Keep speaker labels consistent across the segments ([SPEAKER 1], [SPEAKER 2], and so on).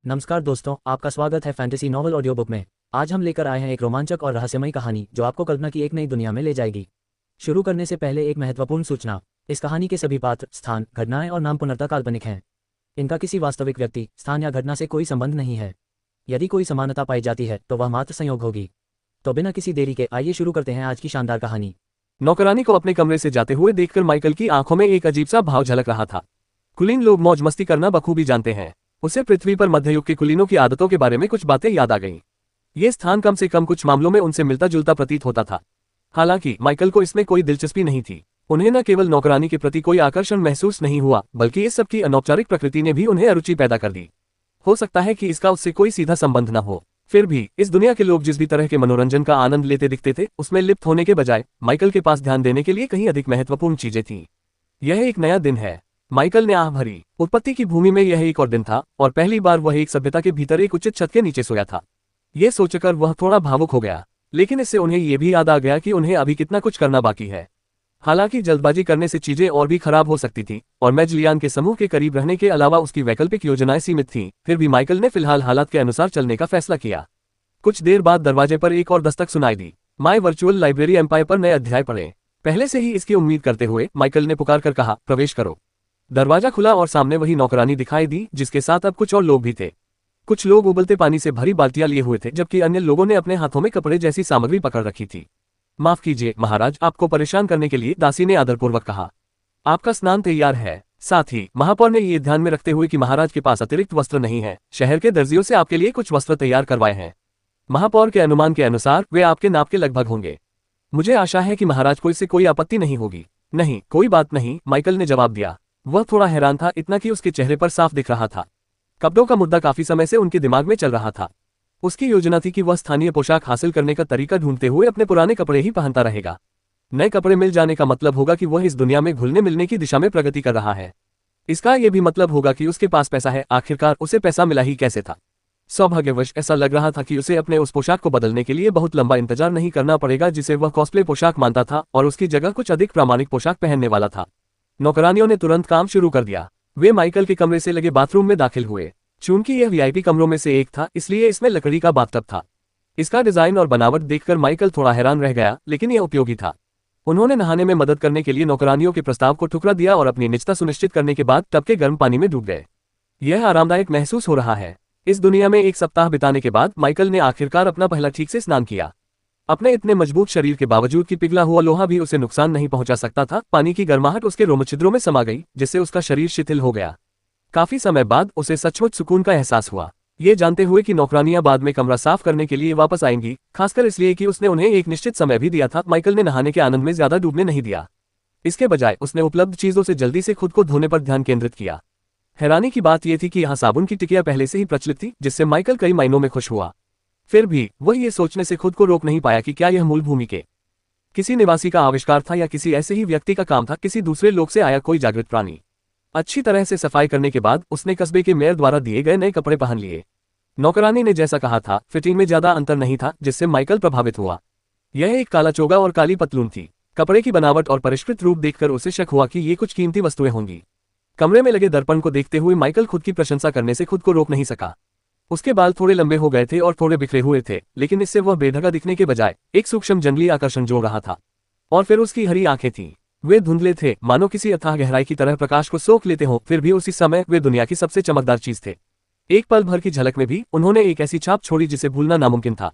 [SPEAKER 1] नमस्कार दोस्तों, आपका स्वागत है फैंटेसी नॉवल ऑडियो बुक में। आज हम लेकर आए हैं एक रोमांचक और रहस्यमयी कहानी जो आपको कल्पना की एक नई दुनिया में ले जाएगी। शुरू करने से पहले एक महत्वपूर्ण सूचना। इस कहानी के सभी पात्र, स्थान, घटनाएं और नाम पूर्णतः काल्पनिक हैं। इनका किसी वास्तविक व्यक्ति, स्थान या घटना से कोई संबंध नहीं है। यदि कोई समानता पाई जाती है तो वह मात्र संयोग होगी। तो बिना किसी देरी के आइए शुरू करते हैं आज की शानदार कहानी।
[SPEAKER 2] नौकरानी को अपने कमरे से जाते हुए देखकर माइकल की आंखों में एक अजीब सा भाव झलक रहा था। कुलीन लोग मौज मस्ती करना बखूबी जानते हैं। उसे पृथ्वी पर मध्ययुग के कुलीनों की आदतों के बारे में कुछ बातें याद आ गईं। ये स्थान कम से कम कुछ मामलों में उनसे मिलता जुलता प्रतीत होता था। हालांकि माइकल को इसमें कोई दिलचस्पी नहीं थी। उन्हें न केवल नौकरानी के प्रति कोई आकर्षण महसूस नहीं हुआ, बल्कि इस सब की अनौपचारिक प्रकृति ने भी उन्हें अरुचि पैदा कर दी। हो सकता है कि इसका उससे कोई सीधा संबंध न हो। फिर भी इस दुनिया के लोग जिस भी तरह के मनोरंजन का आनंद लेते दिखते थे, उसमें लिप्त होने के बजाय माइकल के पास ध्यान देने के लिए कहीं अधिक महत्वपूर्ण चीजें थीं। यह एक नया दिन है, माइकल ने आह भरी। उत्पत्ति की भूमि में यह एक और दिन था और पहली बार वह एक सभ्यता के भीतर एक उचित छत के नीचे सोया था। यह सोचकर वह थोड़ा भावुक हो गया, लेकिन इससे उन्हें यह भी याद आ गया कि उन्हें अभी कितना कुछ करना बाकी है। हालांकि जल्दबाजी करने से चीजें और भी खराब हो सकती थी और मैजलियान के समूह के करीब रहने के अलावा उसकी वैकल्पिक योजनाएं सीमित थीं। फिर भी माइकल ने फिलहाल हालात के अनुसार चलने का फैसला किया। कुछ देर बाद दरवाजे पर एक और दस्तक सुनाई दी। माय वर्चुअल लाइब्रेरी एम्पायर पर नए अध्याय पढ़े। पहले से ही इसकी उम्मीद करते हुए माइकल ने पुकार कर कहा, प्रवेश करो। दरवाजा खुला और सामने वही नौकरानी दिखाई दी, जिसके साथ अब कुछ और लोग भी थे। कुछ लोग उबलते पानी से भरी बाल्टियां लिए हुए थे, जबकि अन्य लोगों ने अपने हाथों में कपड़े जैसी सामग्री पकड़ रखी थी। माफ कीजिए महाराज, आपको परेशान करने के लिए, दासी ने आदरपूर्वक कहा। आपका स्नान तैयार है। साथ ही महापौर ने ये ध्यान में रखते हुए कि महाराज के पास अतिरिक्त वस्त्र नहीं है, शहर के दर्जियों से आपके लिए कुछ वस्त्र तैयार करवाए हैं। महापौर के अनुमान के अनुसार वे आपके नाप के लगभग होंगे। मुझे आशा है कि महाराज को इससे कोई आपत्ति नहीं होगी। नहीं, कोई बात नहीं, माइकल ने जवाब दिया। वह थोड़ा हैरान था, इतना कि उसके चेहरे पर साफ दिख रहा था। कपड़ों का मुद्दा काफी समय से उनके दिमाग में चल रहा था। उसकी योजना थी कि वह स्थानीय पोशाक हासिल करने का तरीका ढूंढते हुए अपने पुराने कपड़े ही पहनता रहेगा। नए कपड़े मिल जाने का मतलब होगा कि वह इस दुनिया में घुलने मिलने की दिशा में प्रगति कर रहा है। इसका यह भी मतलब होगा कि उसके पास पैसा है। आखिरकार उसे पैसा मिला ही कैसे था। सौभाग्यवश ऐसा लग रहा था कि उसे अपने उस पोशाक को बदलने के लिए बहुत लंबा इंतजार नहीं करना पड़ेगा जिसे वह कॉस्प्ले पोशाक मानता था, और उसकी जगह कुछ अधिक प्रामाणिक पोशाक पहनने वाला था। नौकरानियों ने तुरंत काम शुरू कर दिया। वे माइकल के कमरे से लगे बाथरूम में दाखिल हुए। चूंकि यह वीआईपी कमरों में से एक था, इसलिए इसमें लकड़ी का बाथटब था। इसका डिजाइन और बनावट देखकर माइकल थोड़ा हैरान रह गया, लेकिन यह उपयोगी था। उन्होंने नहाने में मदद करने के लिए नौकरानियों के प्रस्ताव को ठुकरा दिया और अपनी निजता सुनिश्चित करने के बाद टब के गर्म पानी में डूब गए। यह आरामदायक महसूस हो रहा है। इस दुनिया में एक सप्ताह बिताने के बाद माइकल ने आखिरकार अपना पहला ठीक से स्नान किया। अपने इतने मजबूत शरीर के बावजूद कि पिघला हुआ लोहा भी उसे नुकसान नहीं पहुंचा सकता था। पानी की गर्माहट उसके रोमछिद्रों में समा गई, जिससे उसका शरीर शिथिल हो गया। काफी समय बाद उसे सचमुच सुकून का एहसास हुआ, ये जानते हुए कि नौकरानियां बाद में कमरा साफ करने के लिए वापस आएंगी, खासकर इसलिए कि उसने उन्हें एक निश्चित समय भी दिया था। माइकल ने नहाने के आनंद में ज्यादा डूबने नहीं दिया। इसके बजाय उसने उपलब्ध चीजों से जल्दी से खुद को धोने पर ध्यान केंद्रित किया। हैरानी की बात यह थी कि यहाँ साबुन की टिकिया पहले से ही प्रचलित थी, जिससे माइकल कई महीनों में खुश हुआ। फिर भी वह ये सोचने से खुद को रोक नहीं पाया कि क्या यह मूल भूमि के किसी निवासी का आविष्कार था या किसी ऐसे ही व्यक्ति का काम था, किसी दूसरे लोक से आया कोई जागृत प्राणी। अच्छी तरह से सफाई करने के बाद उसने कस्बे के मेयर द्वारा दिए गए नए कपड़े पहन लिए। नौकरानी ने जैसा कहा था, फिटिंग में ज्यादा अंतर नहीं था, जिससे माइकल प्रभावित हुआ। यह एक काला चोगा और काली पतलून थी। कपड़े की बनावट और परिष्कृत रूप देखकर उसे शक हुआ कि ये कुछ कीमती वस्तुएं होंगी। कमरे में लगे दर्पण को देखते हुए माइकल खुद की प्रशंसा करने से खुद को रोक नहीं सका। उसके बाल थोड़े लंबे हो गए थे और थोड़े बिखरे हुए थे, लेकिन इससे वह बेढंगा दिखने के बजाय एक सूक्ष्म जंगली आकर्षण जोड़ रहा था। और फिर उसकी हरी आंखें थीं। वे धुंधले थे, मानो किसी अथाह गहराई की तरह प्रकाश को सोख लेते हों, फिर भी उसी समय वे दुनिया की सबसे चमकदार चीज थे। एक पल भर की झलक में भी उन्होंने एक ऐसी छाप छोड़ी जिसे भूलना नामुमकिन था।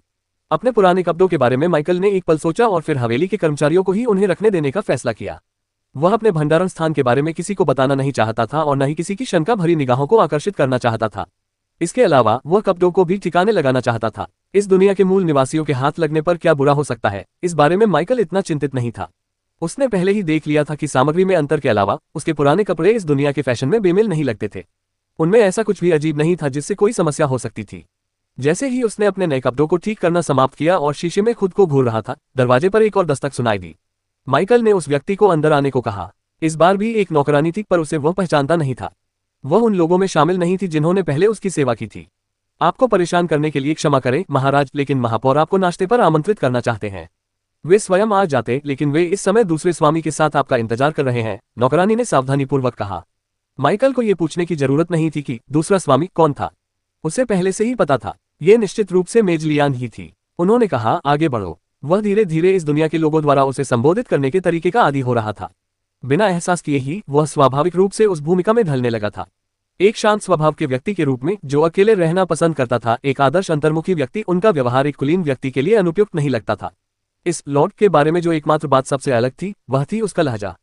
[SPEAKER 2] अपने पुराने कपड़ों के बारे में माइकल ने एक पल सोचा और फिर हवेली के कर्मचारियों को ही उन्हें रखने देने का फैसला किया। वह अपने भंडारण स्थान के बारे में किसी को बताना नहीं चाहता था और न ही किसी की शंका भरी निगाहों को आकर्षित करना चाहता था। इसके अलावा वह कपड़ों को भी ठिकाने लगाना चाहता था। इस दुनिया के मूल निवासियों के हाथ लगने पर क्या बुरा हो सकता है, इस बारे में माइकल इतना चिंतित नहीं था। उसने पहले ही देख लिया था कि सामग्री में अंतर के अलावा उसके पुराने कपड़े इस दुनिया के फैशन में बेमेल नहीं लगते थे। उनमें ऐसा कुछ भी अजीब नहीं था जिससे कोई समस्या हो सकती थी। जैसे ही उसने अपने नए कपड़ों को ठीक करना समाप्त किया और शीशे में खुद को घूर रहा था, दरवाजे पर एक और दस्तक सुनाई दी। माइकल ने उस व्यक्ति को अंदर आने को कहा। इस बार भी एक नौकरानी थी, पर उसे वह पहचानता नहीं था। वह उन लोगों में शामिल नहीं थी जिन्होंने पहले उसकी सेवा की थी। आपको परेशान करने के लिए क्षमा करें महाराज, लेकिन महापौर आपको नाश्ते पर आमंत्रित करना चाहते हैं। वे स्वयं आ जाते, लेकिन वे इस समय दूसरे स्वामी के साथ आपका इंतजार कर रहे हैं, नौकरानी ने सावधानीपूर्वक कहा। माइकल को यह पूछने की जरूरत नहीं थी कि दूसरा स्वामी कौन था। उसे पहले से ही पता था, ये निश्चित रूप से मेज लियान ही थी। उन्होंने कहा, आगे बढ़ो। वह धीरे धीरे इस दुनिया के लोगों द्वारा उसे संबोधित करने के तरीके का आदी हो रहा था। बिना एहसास किए ही वह स्वाभाविक रूप से उस भूमिका में ढलने लगा था। एक शांत स्वभाव के व्यक्ति के रूप में जो अकेले रहना पसंद करता था, एक आदर्श अंतर्मुखी व्यक्ति, उनका व्यवहार एक कुलीन व्यक्ति के लिए अनुपयुक्त नहीं लगता था। इस लॉर्ड के बारे में जो एकमात्र बात सबसे अलग थी, वह थी उसका लहजा।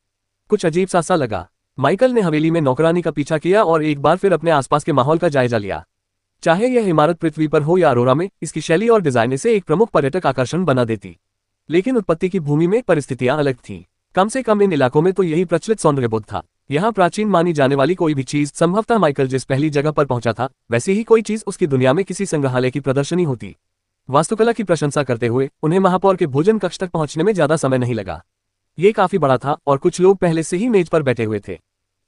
[SPEAKER 2] कुछ अजीब सा लगा। माइकल ने हवेली में नौकरानी का पीछा किया और एक बार फिर अपने आसपास के माहौल का जायजा लिया। चाहे यह इमारत पृथ्वी पर हो या अरोरा में, इसकी शैली और डिजाइन इसे एक प्रमुख पर्यटक आकर्षण बना देती। लेकिन उत्पत्ति की भूमि में परिस्थितियां अलग थीं। कम से कम इन इलाकों में तो यही प्रचलित सौंदर्यबोध था। यहाँ प्राचीन मानी जाने वाली कोई भी चीज, संभवतः माइकल जिस पहली जगह पर पहुंचा था, वैसी ही कोई चीज उसकी दुनिया में किसी संग्रहालय की प्रदर्शनी होती। वास्तुकला की प्रशंसा करते हुए उन्हें महापौर के भोजन कक्ष तक पहुंचने में ज्यादा समय नहीं लगा। ये काफी बड़ा था और कुछ लोग पहले से ही मेज पर बैठे हुए थे।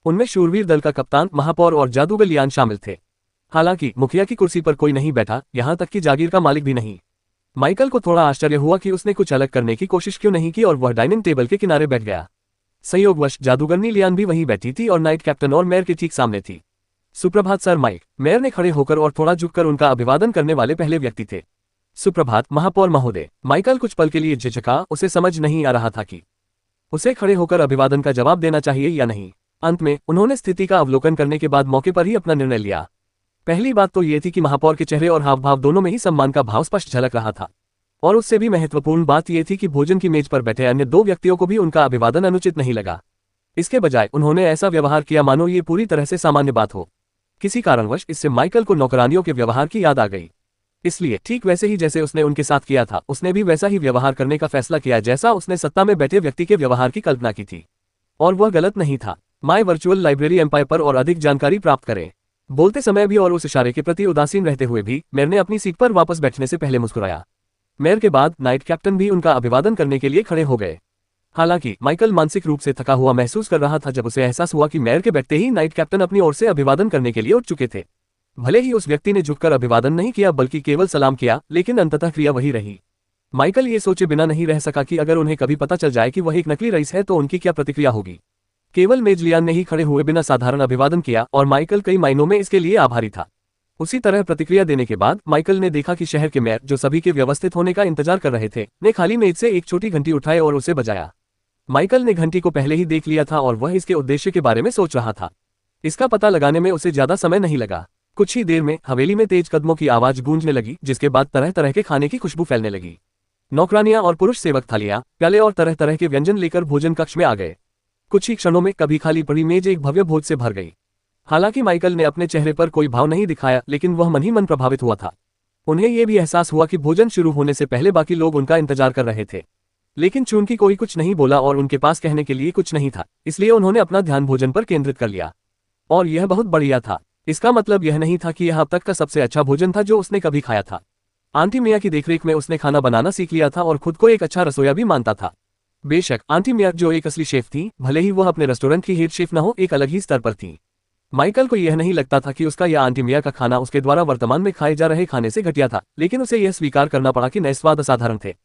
[SPEAKER 2] उनमें शूरवीर दल का कप्तान, महापौर और जादूगर लियान शामिल थे। हालांकि मुखिया की कुर्सी पर कोई नहीं बैठा, यहाँ तक कि जागीर का मालिक भी नहीं। माइकल को थोड़ा आश्चर्य हुआ कि उसने कुछ अलग करने की कोशिश क्यों नहीं की और वह डाइनिंग टेबल के किनारे बैठ गया। संयोगवश जादूगरनी लियान भी वहीं बैठी थी और नाइट कैप्टन और मेयर के ठीक सामने थी। सुप्रभात सर माइक, मेयर ने खड़े होकर और थोड़ा झुककर उनका अभिवादन करने वाले पहले व्यक्ति थे। सुप्रभात महापौर महोदय। माइकल कुछ पल के लिए झिझका, उसे समझ नहीं आ रहा था कि उसे खड़े होकर अभिवादन का जवाब देना चाहिए या नहीं। अंत में उन्होंने स्थिति का अवलोकन करने के बाद मौके पर ही अपना निर्णय लिया। पहली बात तो ये थी कि महापौर के चेहरे और हाव भाव दोनों में ही सम्मान का भाव स्पष्ट झलक रहा था, और उससे भी महत्वपूर्ण बात यह थी कि भोजन की मेज पर बैठे अन्य दो व्यक्तियों को भी उनका अभिवादन अनुचित नहीं लगा। इसके बजाय उन्होंने ऐसा व्यवहार किया मानो ये पूरी तरह से सामान्य बात हो। किसी कारणवश इससे माइकल को नौकरानियों के व्यवहार की याद आ गई। इसलिए ठीक वैसे ही जैसे उसने उनके साथ किया था, उसने भी वैसा ही व्यवहार करने का फैसला किया जैसा उसने सत्ता में बैठे व्यक्ति के व्यवहार की कल्पना की थी। और वह गलत नहीं था। माय वर्चुअल लाइब्रेरी एम्पायर पर और अधिक जानकारी प्राप्त करें। बोलते समय भी और उस इशारे के प्रति उदासीन रहते हुए भी मेयर ने अपनी सीट पर वापस बैठने से पहले मुस्कुराया। मेयर के बाद नाइट कैप्टन भी उनका अभिवादन करने के लिए खड़े हो गए। हालांकि माइकल मानसिक रूप से थका हुआ महसूस कर रहा था जब उसे एहसास हुआ कि मेयर के बैठते ही नाइट कैप्टन अपनी ओर से अभिवादन करने के लिए उठ चुके थे। भले ही उस व्यक्ति ने झुककर अभिवादन नहीं किया बल्कि केवल सलाम किया, लेकिन अंततः क्रिया वही रही। माइकल ये सोचे बिना नहीं रह सका कि अगर उन्हें कभी पता चल जाए कि वह एक नकली रईस है तो उनकी क्या प्रतिक्रिया होगी। केवल मेज लियान ने ही खड़े हुए बिना साधारण अभिवादन किया और माइकल कई मायनों में इसके लिए आभारी था। उसी तरह प्रतिक्रिया देने के बाद माइकल ने देखा कि शहर के मेयर, जो सभी के व्यवस्थित होने का इंतजार कर रहे थे, ने खाली मेज से एक छोटी घंटी उठाई और उसे बजाया। माइकल ने घंटी को पहले ही देख लिया था और वह इसके उद्देश्य के बारे में सोच रहा था। इसका पता लगाने में उसे ज्यादा समय नहीं लगा। कुछ ही देर में हवेली में तेज कदमों की आवाज गूंजने लगी, जिसके बाद तरह तरह के खाने की खुशबू फैलने लगी। नौकरानियां और पुरुष सेवक थालियां, प्याले और तरह तरह के व्यंजन लेकर भोजन कक्ष में आ गए। कुछ ही क्षणों में कभी खाली पड़ी मेज एक भव्य भोज से भर गई। हालांकि माइकल ने अपने चेहरे पर कोई भाव नहीं दिखाया, लेकिन वह मन ही मन प्रभावित हुआ था। उन्हें यह भी एहसास हुआ कि भोजन शुरू होने से पहले बाकी लोग उनका इंतजार कर रहे थे, लेकिन चूंकि कोई कुछ नहीं बोला और उनके पास कहने के लिए कुछ नहीं था, इसलिए उन्होंने अपना ध्यान भोजन पर केंद्रित कर लिया। और यह बहुत बढ़िया था। इसका मतलब यह नहीं था कि यह अब तक का सबसे अच्छा भोजन था जो उसने कभी खाया था। आंटी मिया की देखरेख में उसने खाना बनाना सीख लिया था और खुद को एक अच्छा रसोइया भी मानता था। बेशक आंटी मिया जो एक असली शेफ थी, भले ही वह अपने रेस्टोरेंट की हेड शेफ न हो, एक अलग ही स्तर पर थी। माइकल को यह नहीं लगता था कि उसका या आंटी मिया का खाना उसके द्वारा वर्तमान में खाए जा रहे खाने से घटिया था, लेकिन उसे यह स्वीकार करना पड़ा कि नए स्वाद असाधारण थे,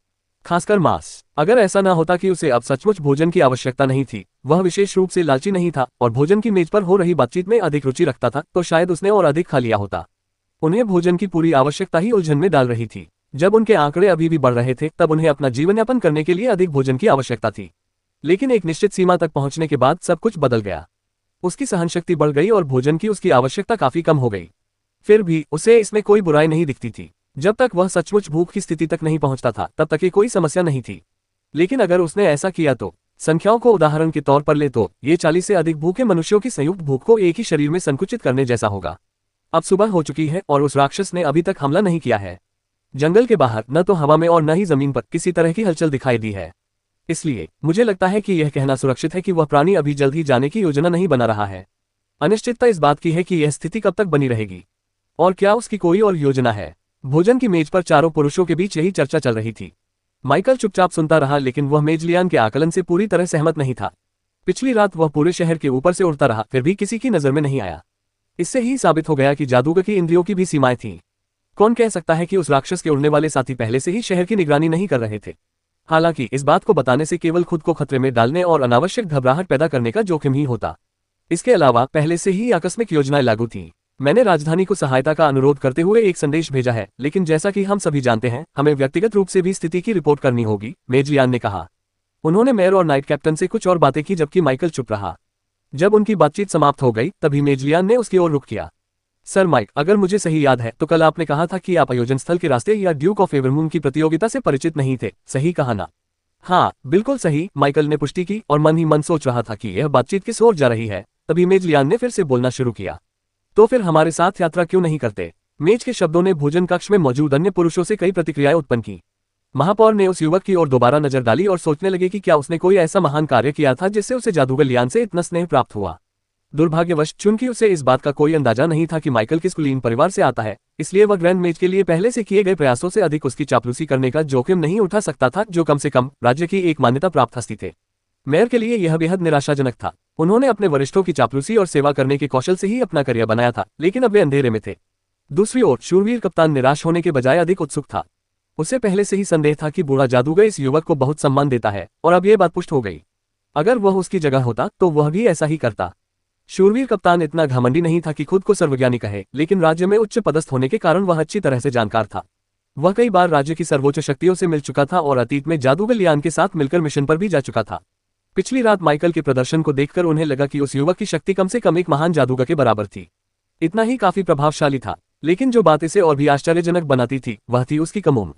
[SPEAKER 2] खासकर मांस। अगर ऐसा न होता कि उसे अब सचमुच भोजन की आवश्यकता नहीं थी, वह विशेष रूप से लालची नहीं था और भोजन की मेज पर हो रही बातचीत में अधिक रुचि रखता था, तो शायद उसने और अधिक खा लिया होता। उन्हें भोजन की पूरी आवश्यकता ही उलझन में डाल रही थी। जब उनके आंकड़े अभी भी बढ़ रहे थे, तब उन्हें अपना जीवन यापन करने के लिए अधिक भोजन की आवश्यकता थी। लेकिन एक निश्चित सीमा तक पहुंचने के बाद सब कुछ बदल गया। उसकी सहनशक्ति बढ़ गई और भोजन की उसकी आवश्यकता काफी कम हो गई। फिर भी उसे इसमें कोई बुराई नहीं दिखती थी। जब तक वह सचमुच भूख की स्थिति तक नहीं पहुंचता था, तब तक ये कोई समस्या नहीं थी। लेकिन अगर उसने ऐसा किया तो, संख्याओं को उदाहरण के तौर पर ले तो, ये 40 से अधिक भूखे मनुष्यों की संयुक्त भूख को एक ही शरीर में संकुचित करने जैसा होगा। अब सुबह हो चुकी है और उस राक्षस ने अभी तक हमला नहीं किया है। जंगल के बाहर न तो हवा में और न ही जमीन पर किसी तरह की हलचल दिखाई दी है। इसलिए मुझे लगता है कि यह कहना सुरक्षित है कि वह प्राणी अभी जल्द ही जाने की योजना नहीं बना रहा है। अनिश्चितता इस बात की है कि यह स्थिति कब तक बनी रहेगी और क्या उसकी कोई और योजना है। भोजन की मेज पर चारों पुरुषों के बीच यही चर्चा चल रही थी। माइकल चुपचाप सुनता रहा, लेकिन वह मेज लियान के आकलन से पूरी तरह सहमत नहीं था। पिछली रात वह पूरे शहर के ऊपर से उड़ता रहा, फिर भी किसी की नजर में नहीं आया। इससे ही साबित हो गया कि जादूगर की इंद्रियों की भी सीमाएं थीं। कौन कह सकता है कि उस राक्षस के उड़ने वाले साथी पहले से ही शहर की निगरानी नहीं कर रहे थे। हालांकि इस बात को बताने से केवल खुद को खतरे में डालने और अनावश्यक घबराहट पैदा करने का जोखिम ही होता। इसके अलावा पहले से ही आकस्मिक योजनाएं लागू थीं। मैंने राजधानी को सहायता का अनुरोध करते हुए एक संदेश भेजा है, लेकिन जैसा कि हम सभी जानते हैं, हमें व्यक्तिगत रूप से भी स्थिति की रिपोर्ट करनी होगी, मेजलियान ने कहा। उन्होंने मेयर और नाइट कैप्टन से कुछ और बातें की जबकि माइकल चुप रहा। जब उनकी बातचीत समाप्त हो गई तभी मेजलियान ने उसकी ओर रुख किया। सर माइक, अगर मुझे सही याद है तो कल आपने कहा था कि आप आयोजन स्थल के रास्ते या ड्यूक ऑफ एवरमून की प्रतियोगिता से परिचित नहीं थे, सही कहा ना? हाँ बिल्कुल सही, माइकल ने पुष्टि की और मन ही मन सोच रहा था कि यह बातचीत किस ओर जा रही है। तभी मेजलियान ने फिर से बोलना शुरू किया। तो फिर हमारे साथ यात्रा क्यों नहीं करते? मेज के शब्दों ने भोजन कक्ष में मौजूद अन्य पुरुषों से कई प्रतिक्रियाएं उत्पन्न की। महापौर ने उस युवक की ओर दोबारा नजर डाली और सोचने लगे कि क्या उसने कोई ऐसा महान कार्य किया था जिससे उसे जादूगर लियान से इतना स्नेह प्राप्त हुआ। दुर्भाग्यवश चूंकि उसे इस बात का कोई अंदाजा नहीं था कि माइकल किस कुलीन परिवार से आता है, इसलिए वह ग्रैंड मेज के लिए पहले से किए गए प्रयासों से अधिक उसकी चापलूसी करने का जोखिम नहीं उठा सकता था, जो कम से कम राज्य की एक मान्यता प्राप्त हस्ती थे। मेयर के लिए यह बेहद निराशाजनक था। उन्होंने अपने वरिष्ठों की चापलूसी और सेवा करने के कौशल से ही अपना करियर बनाया था, लेकिन अब वे अंधेरे में थे। दूसरी ओर शूरवीर कप्तान निराश होने के बजाय अधिक उत्सुक था। उसे पहले से ही संदेह था कि बूढ़ा जादूगर इस युवक को बहुत सम्मान देता है, और अब यह बात पुष्ट हो गई। अगर वह उसकी जगह होता तो वह भी ऐसा ही करता। शूरवीर कप्तान इतना घमंडी नहीं था कि खुद को सर्वज्ञानी कहे, लेकिन राज्य में उच्च पदस्थ होने के कारण वह अच्छी तरह से जानकार था। वह कई बार राज्य की सर्वोच्च शक्तियों से मिल चुका था और अतीत में जादूगर लियान के साथ मिलकर मिशन पर भी जा चुका था। पिछली रात माइकल के प्रदर्शन को देखकर उन्हें लगा कि उस युवक की शक्ति कम से कम एक महान जादूगर के बराबर थी। इतना ही काफी प्रभावशाली था, लेकिन जो बात इसे और भी आश्चर्यजनक बनाती थी वह थी उसकी कम उम्र।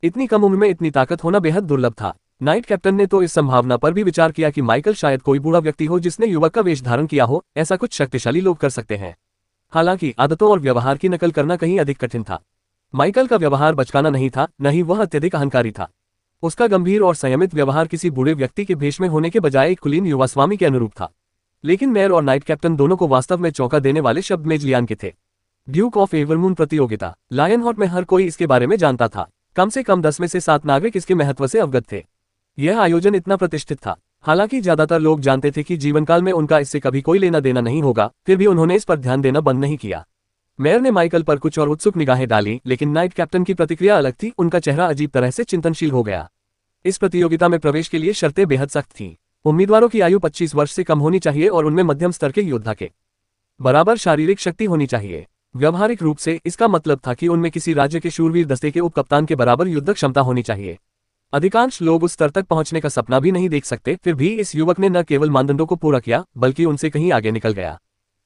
[SPEAKER 2] इतनी कम उम्र में इतनी ताकत होना बेहद दुर्लभ था। नाइट कैप्टन ने तो इस संभावना पर भी विचार किया कि माइकल शायद कोई बूढ़ा व्यक्ति हो जिसने युवक का वेश धारण किया हो। ऐसा कुछ शक्तिशाली लोग कर सकते हैं। हालांकि आदतों और व्यवहार की नकल करना कहीं अधिक कठिन था। माइकल का व्यवहार बचकाना नहीं था, न ही वह अत्यधिक अहंकारी था। उसका गंभीर और संयमित व्यवहार किसी बूढ़े व्यक्ति के भेष में होने के बजाय एक कुलीन युवा स्वामी के अनुरूप था। लेकिन मेयर और नाइट कैप्टन दोनों को वास्तव में चौंका देने वाले शब्द मेजलियान के थे। ड्यूक ऑफ एवरमून प्रतियोगिता, लायनहॉट में हर कोई इसके बारे में जानता था। कम से कम 10 में से 7 नागरिक इसके महत्व से अवगत थे। यह आयोजन इतना प्रतिष्ठित था, हालांकि ज्यादातर लोग जानते थे कि जीवनकाल में उनका इससे कभी कोई लेना देना नहीं होगा, फिर भी उन्होंने इस पर ध्यान देना बंद नहीं किया। मेयर ने माइकल पर कुछ और उत्सुक निगाहें डाली, लेकिन नाइट कैप्टन की प्रतिक्रिया अलग थी। उनका चेहरा अजीब तरह से चिंतनशील हो गया। इस प्रतियोगिता में प्रवेश के लिए शर्तें बेहद सख्त थीं। उम्मीदवारों की आयु 25 वर्ष से कम होनी चाहिए और उनमें मध्यम स्तर के योद्धा के बराबर शारीरिक शक्ति होनी चाहिए। व्यवहारिक रूप से इसका मतलब था कि उनमें किसी राज्य के शूरवीर दस्ते के उपकप्तान के बराबर युद्ध क्षमता होनी चाहिए। अधिकांश लोग उस स्तर तक पहुंचने का सपना भी नहीं देख सकते। फिर भी इस युवक ने न केवल मानदंडों को पूरा किया, बल्कि उनसे कहीं आगे निकल गया।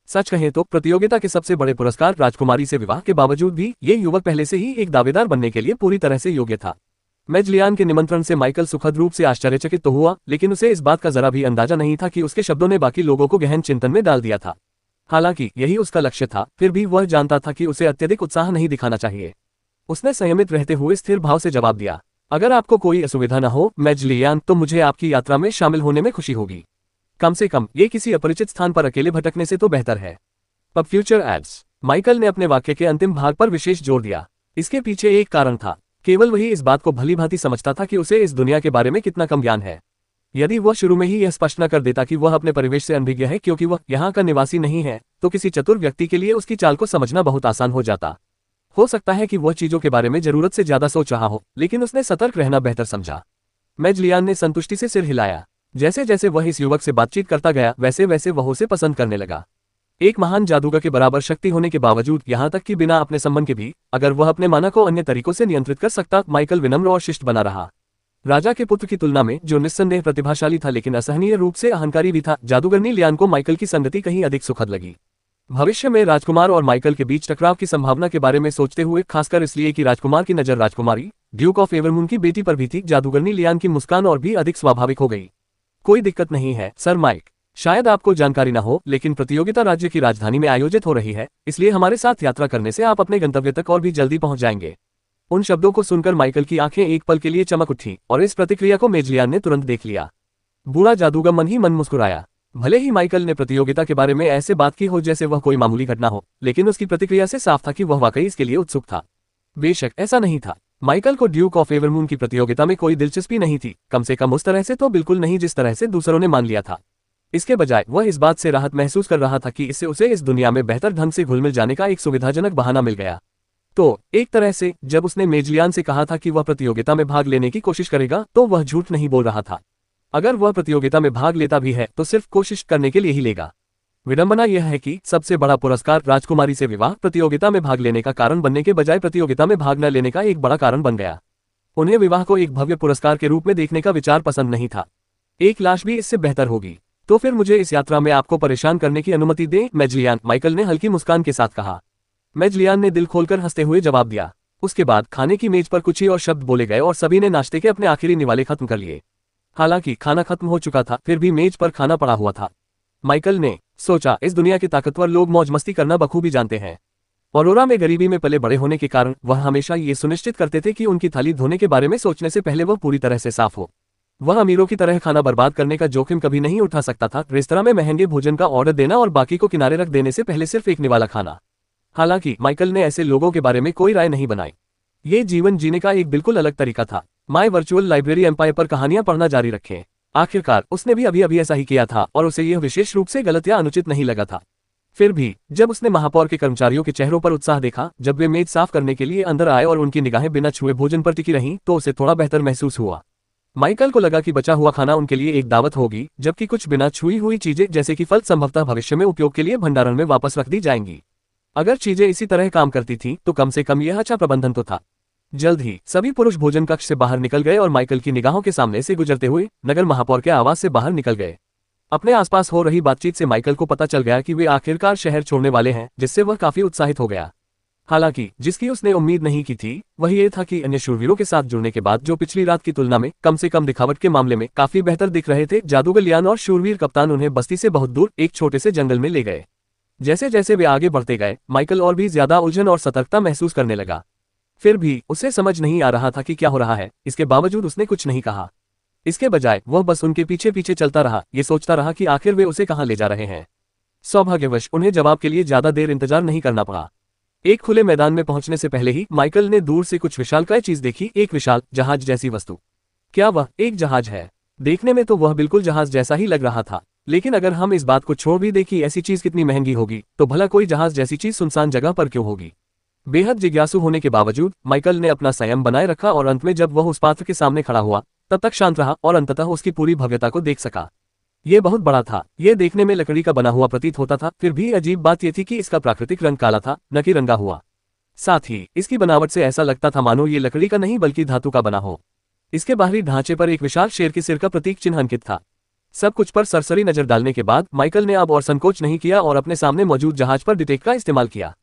[SPEAKER 2] सच कहें तो प्रतियोगिता के सबसे बड़े पुरस्कार राजकुमारी से विवाह के बावजूद भी ये युवक पहले से ही एक दावेदार बनने के लिए पूरी तरह से योग्य था। मेजलियान के निमंत्रण से माइकल सुखद रूप से आश्चर्यचकित तो हुआ, लेकिन उसे इस बात का जरा भी अंदाजा नहीं था कि उसके शब्दों ने बाकी लोगों को गहन चिंतन में डाल दिया था। हालांकि यही उसका लक्ष्य था, फिर भी वह जानता था कि उसे अत्यधिक उत्साह नहीं दिखाना चाहिए। उसने संयमित रहते हुए स्थिर भाव से जवाब दिया, अगर आपको कोई असुविधा न हो मेजलियान, तो मुझे आपकी यात्रा में शामिल होने में खुशी होगी। कम से कम ये किसी अपरिचित स्थान पर अकेले भटकने से तो बेहतर है। Pub future ads. माइकल ने अपने वाक्य के अंतिम भाग पर विशेष जोर दिया। इसके पीछे एक कारण था। केवल वही इस बात को भलीभांति समझता था कि उसे इस दुनिया के बारे में कितना कम ज्ञान है। यदि वह शुरू में ही यह स्पष्ट न कर देता कि वह अपने परिवेश से अनभिज्ञ है क्योंकि वह यहाँ का निवासी नहीं है, तो किसी चतुर व्यक्ति के लिए उसकी चाल को समझना बहुत आसान हो जाता। हो सकता है कि वह चीजों के बारे में जरूरत से ज्यादा सोच रहा हो, लेकिन उसने सतर्क रहना बेहतर समझा। मेजलियान ने संतुष्टि से सिर हिलाया। जैसे जैसे वह इस युवक से बातचीत करता गया, वैसे वैसे वह उसे पसंद करने लगा। एक महान जादूगर के बराबर शक्ति होने के बावजूद, यहाँ तक कि बिना अपने संबंध के भी, अगर वह अपने माना को अन्य तरीकों से नियंत्रित कर सकता, माइकल विनम्र और शिष्ट बना रहा। राजा के पुत्र की तुलना में, जो निस्संदेह प्रतिभाशाली था लेकिन असहनीय रूप से अहंकारी भी था, जादूगरनी लियान को माइकल की संगति कहीं अधिक सुखद लगी। भविष्य में राजकुमार और माइकल के बीच टकराव की संभावना के बारे में सोचते हुए, खासकर इसलिए कि राजकुमार की नजर राजकुमारी ड्यूक ऑफ एवरमून की बेटी पर भी थी, जादूगरनी लियान की मुस्कान और भी अधिक स्वाभाविक हो गई। कोई दिक्कत नहीं है सर माइक, शायद आपको जानकारी न हो, लेकिन प्रतियोगिता राज्य की राजधानी में आयोजित हो रही है, इसलिए हमारे साथ यात्रा करने से आप अपने गंतव्य तक और भी जल्दी पहुंच जाएंगे। उन शब्दों को सुनकर माइकल की आंखें एक पल के लिए चमक उठी, और इस प्रतिक्रिया को मेजलियान ने तुरंत देख लिया। बूढ़ा जादूगर मन ही मन मुस्कुराया। भले ही माइकल ने प्रतियोगिता के बारे में ऐसे बात की हो जैसे वह कोई मामूली घटना हो, लेकिन उसकी प्रतिक्रिया से साफ था कि वह वाकई इसके लिए उत्सुक था। बेशक ऐसा नहीं था। माइकल को ड्यूक ऑफ एवरमून की प्रतियोगिता में कोई दिलचस्पी नहीं थी, कम से कम उस तरह से तो बिल्कुल नहीं जिस तरह से दूसरों ने मान लिया था। इसके बजाय वह इस बात से राहत महसूस कर रहा था कि इससे उसे इस दुनिया में बेहतर ढंग से घुल मिल जाने का एक सुविधाजनक बहाना मिल गया। तो एक तरह से जब उसने मेजलियान से कहा था कि वह प्रतियोगिता में भाग लेने की कोशिश करेगा, तो वह झूठ नहीं बोल रहा था। अगर वह प्रतियोगिता में भाग लेता भी है तो सिर्फ कोशिश करने के लिए ही लेगा। विडंबना यह है कि सबसे बड़ा पुरस्कार राजकुमारी से विवाह प्रतियोगिता में भाग लेने का कारण बनने के बजाय प्रतियोगिता में भाग न लेने का एक बड़ा कारण बन गया। उन्हें विवाह को एक भव्य पुरस्कार के रूप में देखने का विचार पसंद नहीं था। एक लाश भी इससे बेहतर होगी। तो फिर मुझे इस यात्रा में आपको परेशान करने की अनुमति दें, मैजलियान, माइकल ने हल्की मुस्कान के साथ कहा। मैजलियान ने दिल खोलकर हंसते हुए जवाब दिया। उसके बाद खाने की मेज पर कुछ ही और शब्द बोले गए और सभी ने नाश्ते के अपने आखिरी निवाले खत्म कर लिए। हालांकि खाना खत्म हो चुका था, फिर भी मेज पर खाना पड़ा हुआ था। माइकल ने सोचा, इस दुनिया के ताकतवर लोग मौज मस्ती करना बखूबी जानते हैं। औरोरा में गरीबी में पले बड़े होने के कारण वह हमेशा ये सुनिश्चित करते थे कि उनकी थाली धोने के बारे में सोचने से पहले वह पूरी तरह से साफ हो। वह अमीरों की तरह खाना बर्बाद करने का जोखिम कभी नहीं उठा सकता था, रेस्तरां में महंगे भोजन का ऑर्डर देना और बाकी को किनारे रख देने से पहले सिर्फ एक निवाला खाना। हालांकि माइकल ने ऐसे लोगों के बारे में कोई राय नहीं बनाई। ये जीवन जीने का एक बिल्कुल अलग तरीका था। माय वर्चुअल लाइब्रेरी एम्पायर पर कहानियां पढ़ना जारी रखें। आखिरकार उसने भी अभी ऐसा ही किया था और उसे यह विशेष रूप से गलत या अनुचित नहीं लगा था। फिर भी जब उसने महापौर के कर्मचारियों के चेहरों पर उत्साह देखा जब वे मेज साफ करने के लिए अंदर आए और उनकी निगाहें बिना छुए भोजन पर टिकी रहीं, तो उसे थोड़ा बेहतर महसूस हुआ। माइकल को लगा कि बचा हुआ खाना उनके लिए एक दावत होगी, जबकि कुछ बिना छुई हुई चीजें जैसे कि फल संभवतः भविष्य में उपयोग के लिए भंडारण में वापस रख दी जाएंगी। अगर चीजें इसी तरह काम करती थीं, तो कम से कम यह अच्छा प्रबंधन तो था। जल्द ही सभी पुरुष भोजन कक्ष से बाहर निकल गए और माइकल की निगाहों के सामने से गुजरते हुए नगर महापौर के आवास से बाहर निकल गए। अपने आसपास हो रही बातचीत से माइकल को पता चल गया कि वे आखिरकार शहर छोड़ने वाले हैं, जिससे वह काफी उत्साहित हो गया। हालांकि जिसकी उसने उम्मीद नहीं की थी वह ये था कि अन्य शूरवीरों के साथ जुड़ने के बाद, जो पिछली रात की तुलना में कम से कम दिखावट के मामले में काफी बेहतर दिख रहे थे, जादूगर लियान और शूरवीर कप्तान उन्हें बस्ती से बहुत दूर एक छोटे से जंगल में ले गए। जैसे जैसे वे आगे बढ़ते गए, माइकल और भी ज्यादा उलझन और सतर्कता महसूस करने लगा। फिर भी उसे समझ नहीं आ रहा था कि क्या हो रहा है। इसके बावजूद उसने कुछ नहीं कहा। इसके बजाय वह बस उनके पीछे पीछे चलता रहा, ये सोचता रहा कि आखिर वे उसे कहां ले जा रहे हैं। सौभाग्यवश उन्हें जवाब के लिए ज्यादा देर इंतजार नहीं करना पड़ा। एक खुले मैदान में पहुंचने से पहले ही माइकल ने दूर से कुछ विशालकाय चीज देखी, एक विशाल जहाज जैसी वस्तु। क्या वह एक जहाज है? देखने में तो वह बिल्कुल जहाज जैसा ही लग रहा था, लेकिन अगर हम इस बात को छोड़ भी दें कि ऐसी चीज कितनी महंगी होगी, तो भला कोई जहाज जैसी चीज सुनसान जगह पर क्यों होगी? बेहद जिज्ञासु होने के बावजूद माइकल ने अपना संयम बनाए रखा और अंत में जब वह उस पात्र के सामने खड़ा हुआ तब तक शांत रहा और अंततः उसकी पूरी भव्यता को देख सका। यह बहुत बड़ा था। यह देखने में लकड़ी का बना हुआ प्रतीत होता था, फिर भी अजीब बात यह थी कि इसका प्राकृतिक रंग काला था, न कि रंगा हुआ। साथ ही इसकी बनावट से ऐसा लगता था मानो ये लकड़ी का नहीं बल्कि धातु का बना हो। इसके बाहरी ढांचे पर एक विशाल शेर के सिर का प्रतीक चिन्ह अंकित था। सब कुछ पर सरसरी नजर डालने के बाद माइकल ने अब और संकोच नहीं किया और अपने सामने मौजूद जहाज पर डिटेक्ट का इस्तेमाल किया।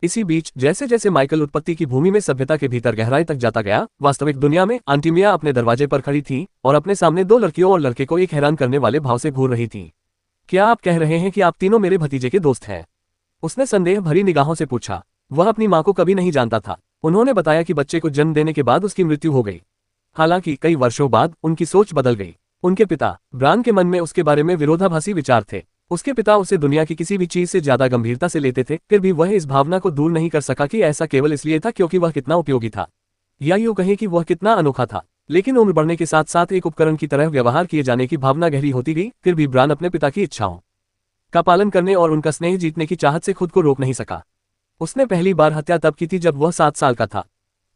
[SPEAKER 2] इसी बीच जैसे जैसे माइकल उत्पत्ति की भूमि में सभ्यता के भीतर गहराई तक जाता गया, वास्तविक दुनिया में आंटिमिया अपने दरवाजे पर खड़ी थी और अपने सामने दो लड़कियों और लड़के को एक हैरान करने वाले भाव से घूर रही थी। क्या आप कह रहे हैं कि आप तीनों मेरे भतीजे के दोस्त हैं? उसने संदेह भरी निगाहों से पूछा। वह अपनी मां को कभी नहीं जानता था। उन्होंने बताया कि बच्चे को जन्म देने के बाद उसकी मृत्यु हो गई। हालांकि कई वर्षों बाद उनकी सोच बदल गई। उनके पिता ब्रान के मन में उसके बारे में विरोधाभासी विचार थे। उसके पिता उसे दुनिया की किसी भी चीज से ज्यादा गंभीरता से लेते थे, फिर भी वह इस भावना को दूर नहीं कर सका कि ऐसा केवल इसलिए था क्योंकि वह कितना उपयोगी था, या यूं कहें कि वह कितना अनोखा था। लेकिन उम्र बढ़ने के साथ साथ एक उपकरण की तरह व्यवहार किए जाने की भावना गहरी होती गई। फिर भी ब्रान अपने पिता की इच्छाओं का पालन करने और उनका स्नेह जीतने की चाहत से खुद को रोक नहीं सका। उसने पहली बार हत्या तब की थी जब वह 7 साल का था।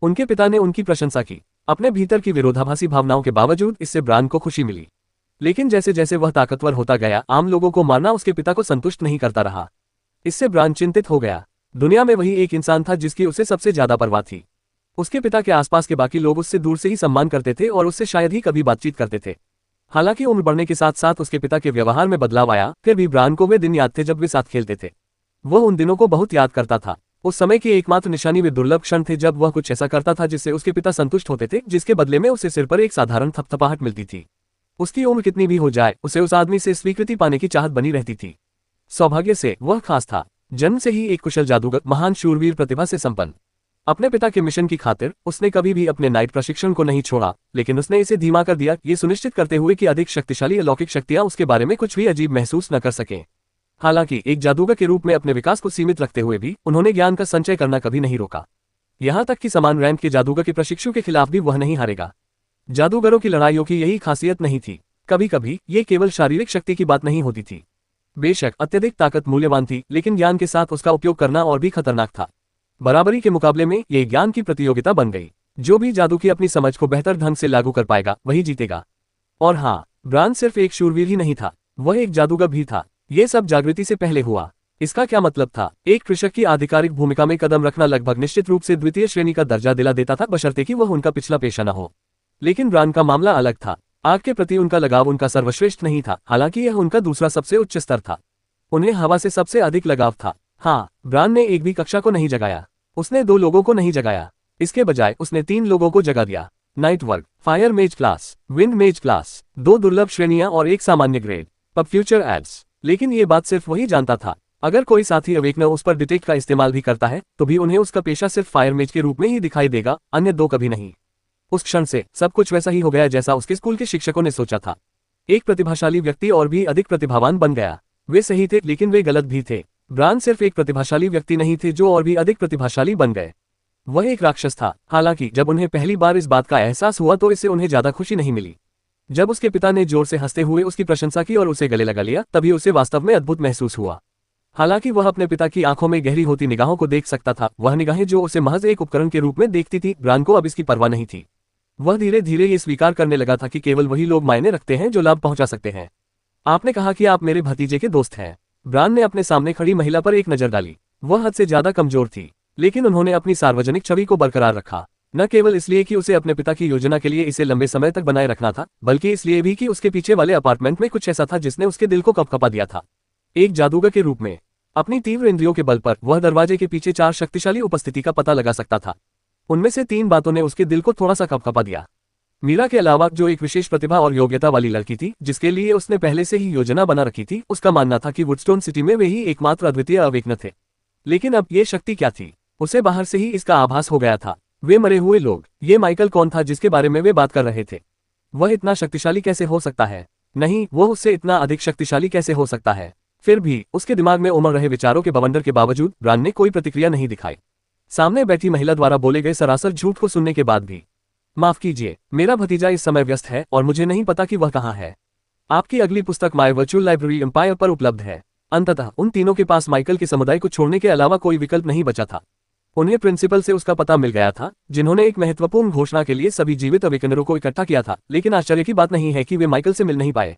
[SPEAKER 2] उनके पिता ने उनकी प्रशंसा की। अपने भीतर की विरोधाभासी भावनाओं के बावजूद इससे ब्रान को खुशी मिली। लेकिन जैसे जैसे वह ताकतवर होता गया, आम लोगों को मारना उसके पिता को संतुष्ट नहीं करता रहा। इससे ब्रान चिंतित हो गया। दुनिया में वही एक इंसान था जिसकी उसे सबसे ज्यादा परवाह थी। उसके पिता के आसपास के बाकी लोग उससे दूर से ही सम्मान करते थे और उससे शायद ही कभी बातचीत करते थे। हालांकि उम्र बढ़ने के साथ साथ उसके पिता के व्यवहार में बदलाव आया, फिर भी ब्रान को वे दिन याद थे जब वे साथ खेलते थे। वह उन दिनों को बहुत याद करता था। उस समय की एकमात्र निशानी वे दुर्लभ क्षण थे जब वह कुछ ऐसा करता था जिससे उसके पिता संतुष्ट होते थे, जिसके बदले में उसे सिर पर एक साधारण थपथपाहट मिलती थी। उसकी उम्र कितनी भी हो जाए, उसे उस आदमी से स्वीकृति पाने की चाहत बनी रहती थी। सौभाग्य से वह खास था। जन्म से ही एक कुशल जादूगर, महान शूरवीर प्रतिभा से संपन्न। अपने पिता के मिशन की खातिर उसने कभी भी अपने नाइट प्रशिक्षण को नहीं छोड़ा, लेकिन उसने इसे धीमा कर दिया, ये सुनिश्चित करते हुए कि अधिक शक्तिशाली अलौकिक शक्तियां उसके बारे में कुछ भी अजीब महसूस न कर सकें। हालांकि एक जादूगर के रूप में अपने विकास को सीमित रखते हुए भी उन्होंने ज्ञान का संचय करना कभी नहीं रोका। यहां तक कि समान रैंक के जादूगर के प्रशिक्षु के खिलाफ भी वह नहीं हारेगा। जादूगरों की लड़ाइयों की यही खासियत नहीं थी। कभी कभी ये केवल शारीरिक शक्ति की बात नहीं होती थी। बेशक अत्यधिक ताकत मूल्यवान थी, लेकिन ज्ञान के साथ उसका उपयोग करना और भी खतरनाक था। बराबरी के मुकाबले में ये ज्ञान की प्रतियोगिता बन गई। जो भी जादू की अपनी समझ को बेहतर ढंग से लागू कर पाएगा वही जीतेगा। और हाँ, ब्रान सिर्फ एक शूरवीर ही नहीं था, वह एक जादूगर भी था। ये सब जागृति से पहले हुआ। इसका क्या मतलब था? एक कृषक की आधिकारिक भूमिका में कदम रखना लगभग निश्चित रूप से द्वितीय श्रेणी का दर्जा दिला देता था, बशर्ते कि वह उनका पिछला पेशा न हो। लेकिन ब्रान का मामला अलग था। आग के प्रति उनका लगाव उनका सर्वश्रेष्ठ नहीं था, हालांकि यह उनका दूसरा सबसे उच्च स्तर था। उन्हें हवा से सबसे अधिक लगाव था। हाँ, ब्रान ने एक भी कक्षा को नहीं जगाया। उसने 2 लोगों को नहीं जगाया। इसके बजाय उसने 3 लोगों को जगा दिया। नाइट वर्क, फायर मेज क्लास, विंड मेज क्लास, 2 दुर्लभ श्रेणियां और 1 सामान्य ग्रेड। Pub future ads. लेकिन ये बात सिर्फ वही जानता था। अगर कोई साथी अवेकनर उस पर डिटेक्ट का इस्तेमाल भी करता है तो भी उन्हें उसका पेशा सिर्फ फायर मेज के रूप में ही दिखाई देगा, अन्य 2 कभी नहीं। उस क्षण से सब कुछ वैसा ही हो गया जैसा उसके स्कूल के शिक्षकों ने सोचा था। एक प्रतिभाशाली व्यक्ति और भी अधिक प्रतिभावान बन गया। वे सही थे, लेकिन वे गलत भी थे। ब्रान सिर्फ एक प्रतिभाशाली व्यक्ति नहीं थे जो और भी अधिक प्रतिभाशाली बन गए। वह एक राक्षस था। हालांकि जब उन्हें पहली बार इस बात का एहसास हुआ तो इससे उन्हें ज्यादा खुशी नहीं मिली। जब उसके पिता ने जोर से हंसते हुए उसकी प्रशंसा की और उसे गले लगा लिया, तभी उसे वास्तव में अद्भुत महसूस हुआ। हालांकि वह अपने पिता की आंखों में गहरी होती निगाहों को देख सकता था, वह निगाहें जो उसे महज एक उपकरण के रूप में देखती थी, ब्रान को अब इसकी परवाह नहीं थी। वह धीरे धीरे ये स्वीकार करने लगा था कि केवल वही लोग मायने रखते हैं जो लाभ पहुंचा सकते हैं। आपने कहा कि आप मेरे भतीजे के दोस्त हैं। ब्रान ने अपने सामने खड़ी महिला पर एक नजर डाली। वह हद से ज्यादा कमजोर थी, लेकिन उन्होंने अपनी सार्वजनिक छवि को बरकरार रखा। न केवल इसलिए कि उसे अपने पिता की योजना के लिए इसे लंबे समय तक बनाए रखना था, बल्कि इसलिए भी कि उसके पीछे वाले अपार्टमेंट में कुछ ऐसा था जिसने उसके दिल को कपकपा दिया था। एक जादूगर के रूप में अपनी तीव्र इंद्रियों के बल पर वह दरवाजे के पीछे 4 शक्तिशाली उपस्थिति का पता लगा सकता था। उनमें से 3 बातों ने उसके दिल को थोड़ा सा कपकपा दिया। मीरा के अलावा, जो एक विशेष प्रतिभा और योग्यता वाली लड़की थी जिसके लिए उसने पहले से ही योजना बना रखी थी, उसका मानना था कि वुडस्टोन सिटी में वे ही एकमात्र अद्वितीय अवेकनर थे। लेकिन अब ये शक्ति क्या थी? उसे बाहर से ही इसका आभास हो गया था। वे मरे हुए लोग। ये माइकल कौन था जिसके बारे में वे बात कर रहे थे? वह इतना शक्तिशाली कैसे हो सकता है? नहीं, वह उससे इतना अधिक शक्तिशाली कैसे हो सकता है? फिर भी उसके दिमाग में उमड़ रहे विचारों के बवंडर के बावजूद ब्रान ने कोई प्रतिक्रिया नहीं दिखाई। सामने बैठी महिला द्वारा बोले गए सरासर झूठ को सुनने के बाद भी। माफ कीजिए, मेरा भतीजा इस समय व्यस्त है और मुझे नहीं पता कि वह कहाँ है। आपकी अगली पुस्तक माय वर्चुअल लाइब्रेरी एम्पायर पर उपलब्ध है। अंततः उन तीनों के पास माइकल के समुदाय को छोड़ने के अलावा कोई विकल्प नहीं बचा था। उन्हें प्रिंसिपल से उसका पता मिल गया था, जिन्होंने एक महत्वपूर्ण घोषणा के लिए सभी जीवित अवेकनरों को इकट्ठा किया था। लेकिन आश्चर्य की बात नहीं है कि वे माइकल से मिल नहीं पाए।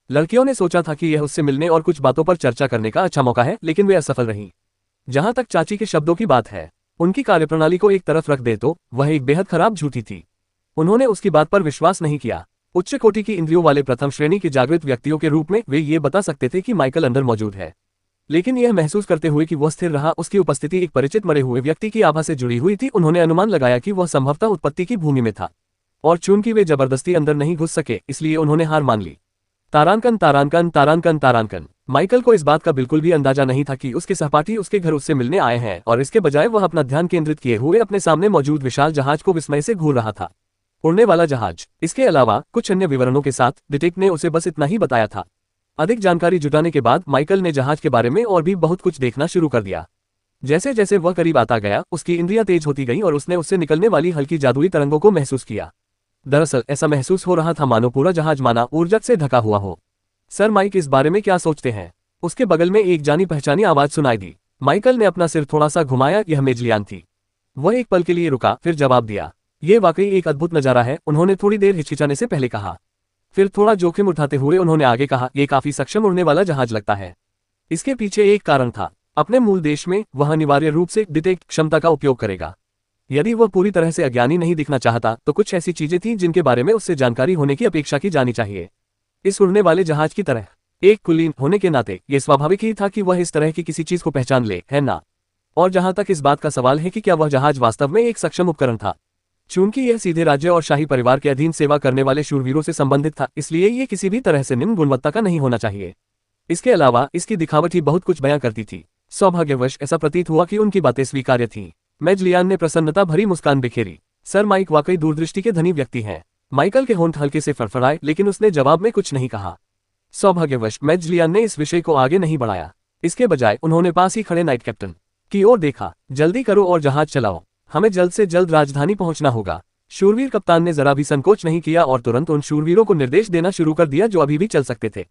[SPEAKER 2] लड़कियों ने सोचा था कि यह उससे मिलने और कुछ बातों पर चर्चा करने का अच्छा मौका है, लेकिन वे असफल रहीं। जहां तक चाची के शब्दों की बात है, उनकी कार्यप्रणाली को एक तरफ रख दे तो वह एक बेहद खराब झूठी थी। उन्होंने उसकी बात पर विश्वास नहीं किया। उच्च कोटि की इंद्रियों वाले प्रथम श्रेणी के जागृत व्यक्तियों के रूप में वे ये बता सकते थे कि माइकल अंदर मौजूद है, लेकिन यह महसूस करते हुए कि वह स्थिर रहा, उसकी उपस्थिति एक परिचित मरे हुए व्यक्ति की आभा से जुड़ी हुई थी, उन्होंने अनुमान लगाया कि वह संभवतः उत्पत्ति की भूमि में था। और चूंकि वे जबरदस्ती अंदर नहीं घुस सके, इसलिए उन्होंने हार मान ली। तारांकन तारांकन तारांकन तारांकन। माइकल को इस बात का बिल्कुल भी अंदाजा नहीं था कि उसके सहपाठी उसके घर उससे मिलने आए हैं, और इसके बजाय वह अपना ध्यान केंद्रित किए हुए अपने सामने मौजूद विशाल जहाज को विस्मय से घूर रहा था। उड़ने वाला जहाज। इसके अलावा कुछ अन्य विवरणों के साथ डिटेक्टिव ने उसे बस इतना ही बताया था। अधिक जानकारी जुटाने के बाद माइकल ने जहाज के बारे में और भी बहुत कुछ देखना शुरू कर दिया। जैसे जैसे वह करीब आता गया, उसकी इंद्रियां तेज होती गईं और उसने उससे निकलने वाली हल्की जादुई तरंगों को महसूस किया। दरअसल ऐसा महसूस हो रहा था मानो पूरा जहाज माना ऊर्जा से ढका हुआ हो। सर माइक इस बारे में क्या सोचते हैं? उसके बगल में एक जानी पहचानी आवाज सुनाई दी। माइकल ने अपना सिर थोड़ा सा घुमाया। यह मेजलियान थी। वह एक पल के लिए रुका, फिर जवाब दिया, ये वाकई एक अद्भुत नजारा है, उन्होंने थोड़ी देर हिचकिचाने से पहले कहा। फिर थोड़ा जोखिम उठाते हुए उन्होंने आगे कहा, यह काफी सक्षम उड़ने वाला जहाज लगता है। इसके पीछे एक कारण था। अपने मूल देश में वह अनिवार्य रूप से डिटेक्ट क्षमता का उपयोग करेगा। यदि वह पूरी तरह से अज्ञानी नहीं दिखना चाहता तो कुछ ऐसी चीजें थीं जिनके बारे में उससे जानकारी होने की अपेक्षा की जानी चाहिए। इस उड़ने वाले जहाज की तरह एक कुलीन होने के नाते यह स्वाभाविक ही था कि वह इस तरह की किसी चीज को पहचान ले, है ना? और जहां तक इस बात का सवाल है कि क्या वह जहाज वास्तव में एक सक्षम उपकरण था, चूंकि यह सीधे राज्य और शाही परिवार के अधीन सेवा करने वाले शूरवीरों से संबंधित था, इसलिए यह किसी भी तरह से निम्न गुणवत्ता का नहीं होना चाहिए। इसके अलावा इसकी दिखावट ही बहुत कुछ बयां करती थी। सौभाग्यवश ऐसा प्रतीत हुआ कि उनकी बातें स्वीकार्य थीं। मेजलियान ने प्रसन्नता भरी मुस्कान बिखेरी। सर माइक वाकई दूरदृष्टि के धनी व्यक्ति हैं। माइकल के होंठ हल्के से फड़फड़ाए, लेकिन उसने जवाब में कुछ नहीं कहा। सौभाग्यवश मेजलियान ने इस विषय को आगे नहीं बढ़ाया। इसके बजाय उन्होंने पास ही खड़े नाइट कैप्टन की ओर देखा। जल्दी करो और जहाज चलाओ, हमें जल्द से जल्द राजधानी पहुंचना होगा। शूरवीर कप्तान ने जरा भी संकोच नहीं किया और तुरंत उन शूरवीरों को निर्देश देना शुरू कर दिया जो अभी भी चल सकते थे।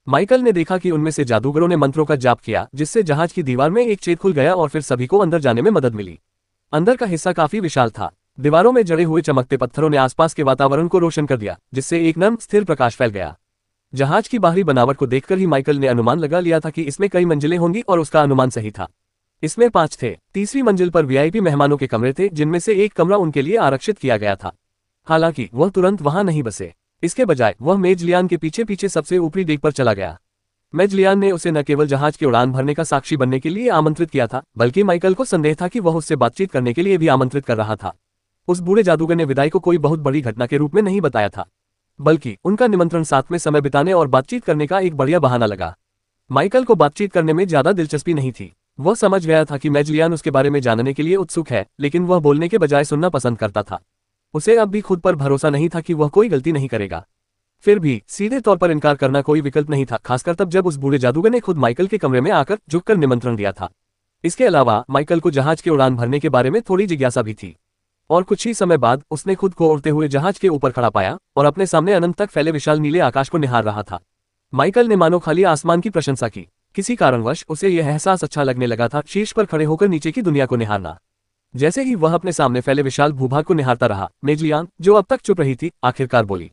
[SPEAKER 2] माइकल ने देखा कि उनमें से जादूगरों ने मंत्रों का जाप किया, जिससे जहाज की दीवार में एक छेद खुल गया और फिर सभी को अंदर जाने में मदद मिली। अंदर का हिस्सा काफी विशाल था। दीवारों में जड़े हुए चमकते पत्थरों ने आसपास के वातावरण को रोशन कर दिया, जिससे एक नर्म स्थिर प्रकाश फैल गया। जहाज की बाहरी बनावट को देखकर ही माइकल ने अनुमान लगा लिया था कि इसमें कई मंजिलें होंगी और उसका अनुमान सही था। इसमें 5 थे। तीसरी मंजिल पर वीआईपी मेहमानों के कमरे थे, जिनमें से एक कमरा उनके लिए आरक्षित किया गया था। हालांकि वह तुरंत वहां नहीं बसे। इसके बजाय वह मेजलियान के पीछे पीछे सबसे ऊपरी डेक पर चला गया। मेजलियान ने उसे न केवल जहाज की उड़ान भरने का साक्षी बनने के लिए आमंत्रित किया था, बल्कि माइकल को संदेह था कि वह उससे बातचीत करने के लिए भी आमंत्रित कर रहा था। उस बूढ़े जादूगर ने विदाई को कोई बहुत बड़ी घटना के रूप में नहीं बताया था, बल्कि उनका निमंत्रण साथ में समय बिताने और बातचीत करने का एक बढ़िया बहाना लगा। माइकल को बातचीत करने में ज्यादा दिलचस्पी नहीं थी। वह समझ गया था कि मेजलियान उसके बारे में जानने के लिए उत्सुक है, लेकिन वह बोलने के बजाय सुनना पसंद करता था। उसे अब भी खुद पर भरोसा नहीं था कि वह कोई गलती नहीं करेगा। फिर भी सीधे तौर पर इनकार करना कोई विकल्प नहीं था, खासकर तब जब उस बूढ़े जादूगर ने खुद माइकल के कमरे में आकर झुककर निमंत्रण दिया था। इसके अलावा माइकल को जहाज की उड़ान भरने के बारे में थोड़ी जिज्ञासा भी थी, और कुछ ही समय बाद उसने खुद को उड़ते हुए जहाज के ऊपर खड़ा पाया और अपने सामने अनंत तक फैले विशाल नीले आकाश को निहार रहा था। माइकल ने मानो खाली आसमान की प्रशंसा की। किसी कारणवश उसे यह एहसास अच्छा लगने लगा था, शीर्ष पर खड़े होकर नीचे की दुनिया को निहारना। जैसे ही वह अपने सामने फैले विशाल भूभाग को निहारता रहा, मेजलियान, जो अब तक चुप रही थी, आखिरकार बोली,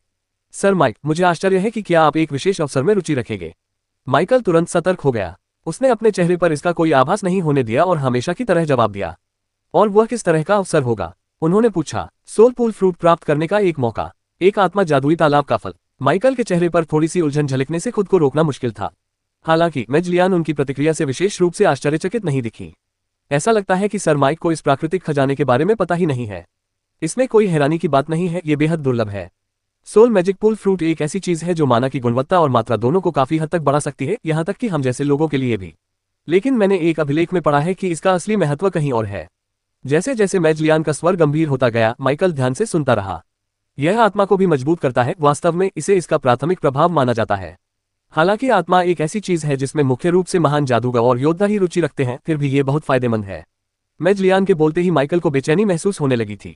[SPEAKER 2] सर माइक, मुझे आश्चर्य है कि क्या आप एक विशेष अवसर में रुचि रखेंगे। माइकल तुरंत सतर्क हो गया। उसने अपने चेहरे पर इसका कोई आभास नहीं होने दिया और हमेशा की तरह जवाब दिया, और वह किस तरह का अवसर होगा? उन्होंने पूछा। सोलफुल फ्रूट प्राप्त करने का एक मौका, एक आत्मा जादुई तालाब का फल। माइकल के चेहरे पर थोड़ी सी उलझन झलकने से खुद को रोकना मुश्किल था। हालांकि मेजलियान उनकी प्रतिक्रिया से विशेष रूप से आश्चर्यचकित नहीं दिखी। ऐसा लगता है कि सर माइक को इस प्राकृतिक खजाने के बारे में पता ही नहीं है। इसमें कोई हैरानी की बात नहीं है, ये बेहद दुर्लभ है। सोल मैजिक पुल फ्रूट एक ऐसी चीज है जो माना की गुणवत्ता और मात्रा दोनों को काफी हद तक बढ़ा सकती है, यहाँ तक कि हम जैसे लोगों के लिए भी। लेकिन मैंने एक अभिलेख में पढ़ा है कि इसका असली महत्व कहीं और है। जैसे जैसे मेजलियान का स्वर गंभीर होता गया, माइकल ध्यान से सुनता रहा। यह आत्मा को भी मजबूत करता है, वास्तव में इसे इसका प्राथमिक प्रभाव माना जाता है। हालांकि आत्मा एक ऐसी चीज है जिसमें मुख्य रूप से महान जादूगर और योद्धा ही रुचि रखते हैं, फिर भी ये बहुत फायदेमंद है। मेजलियान के बोलते ही माइकल को बेचैनी महसूस होने लगी थी।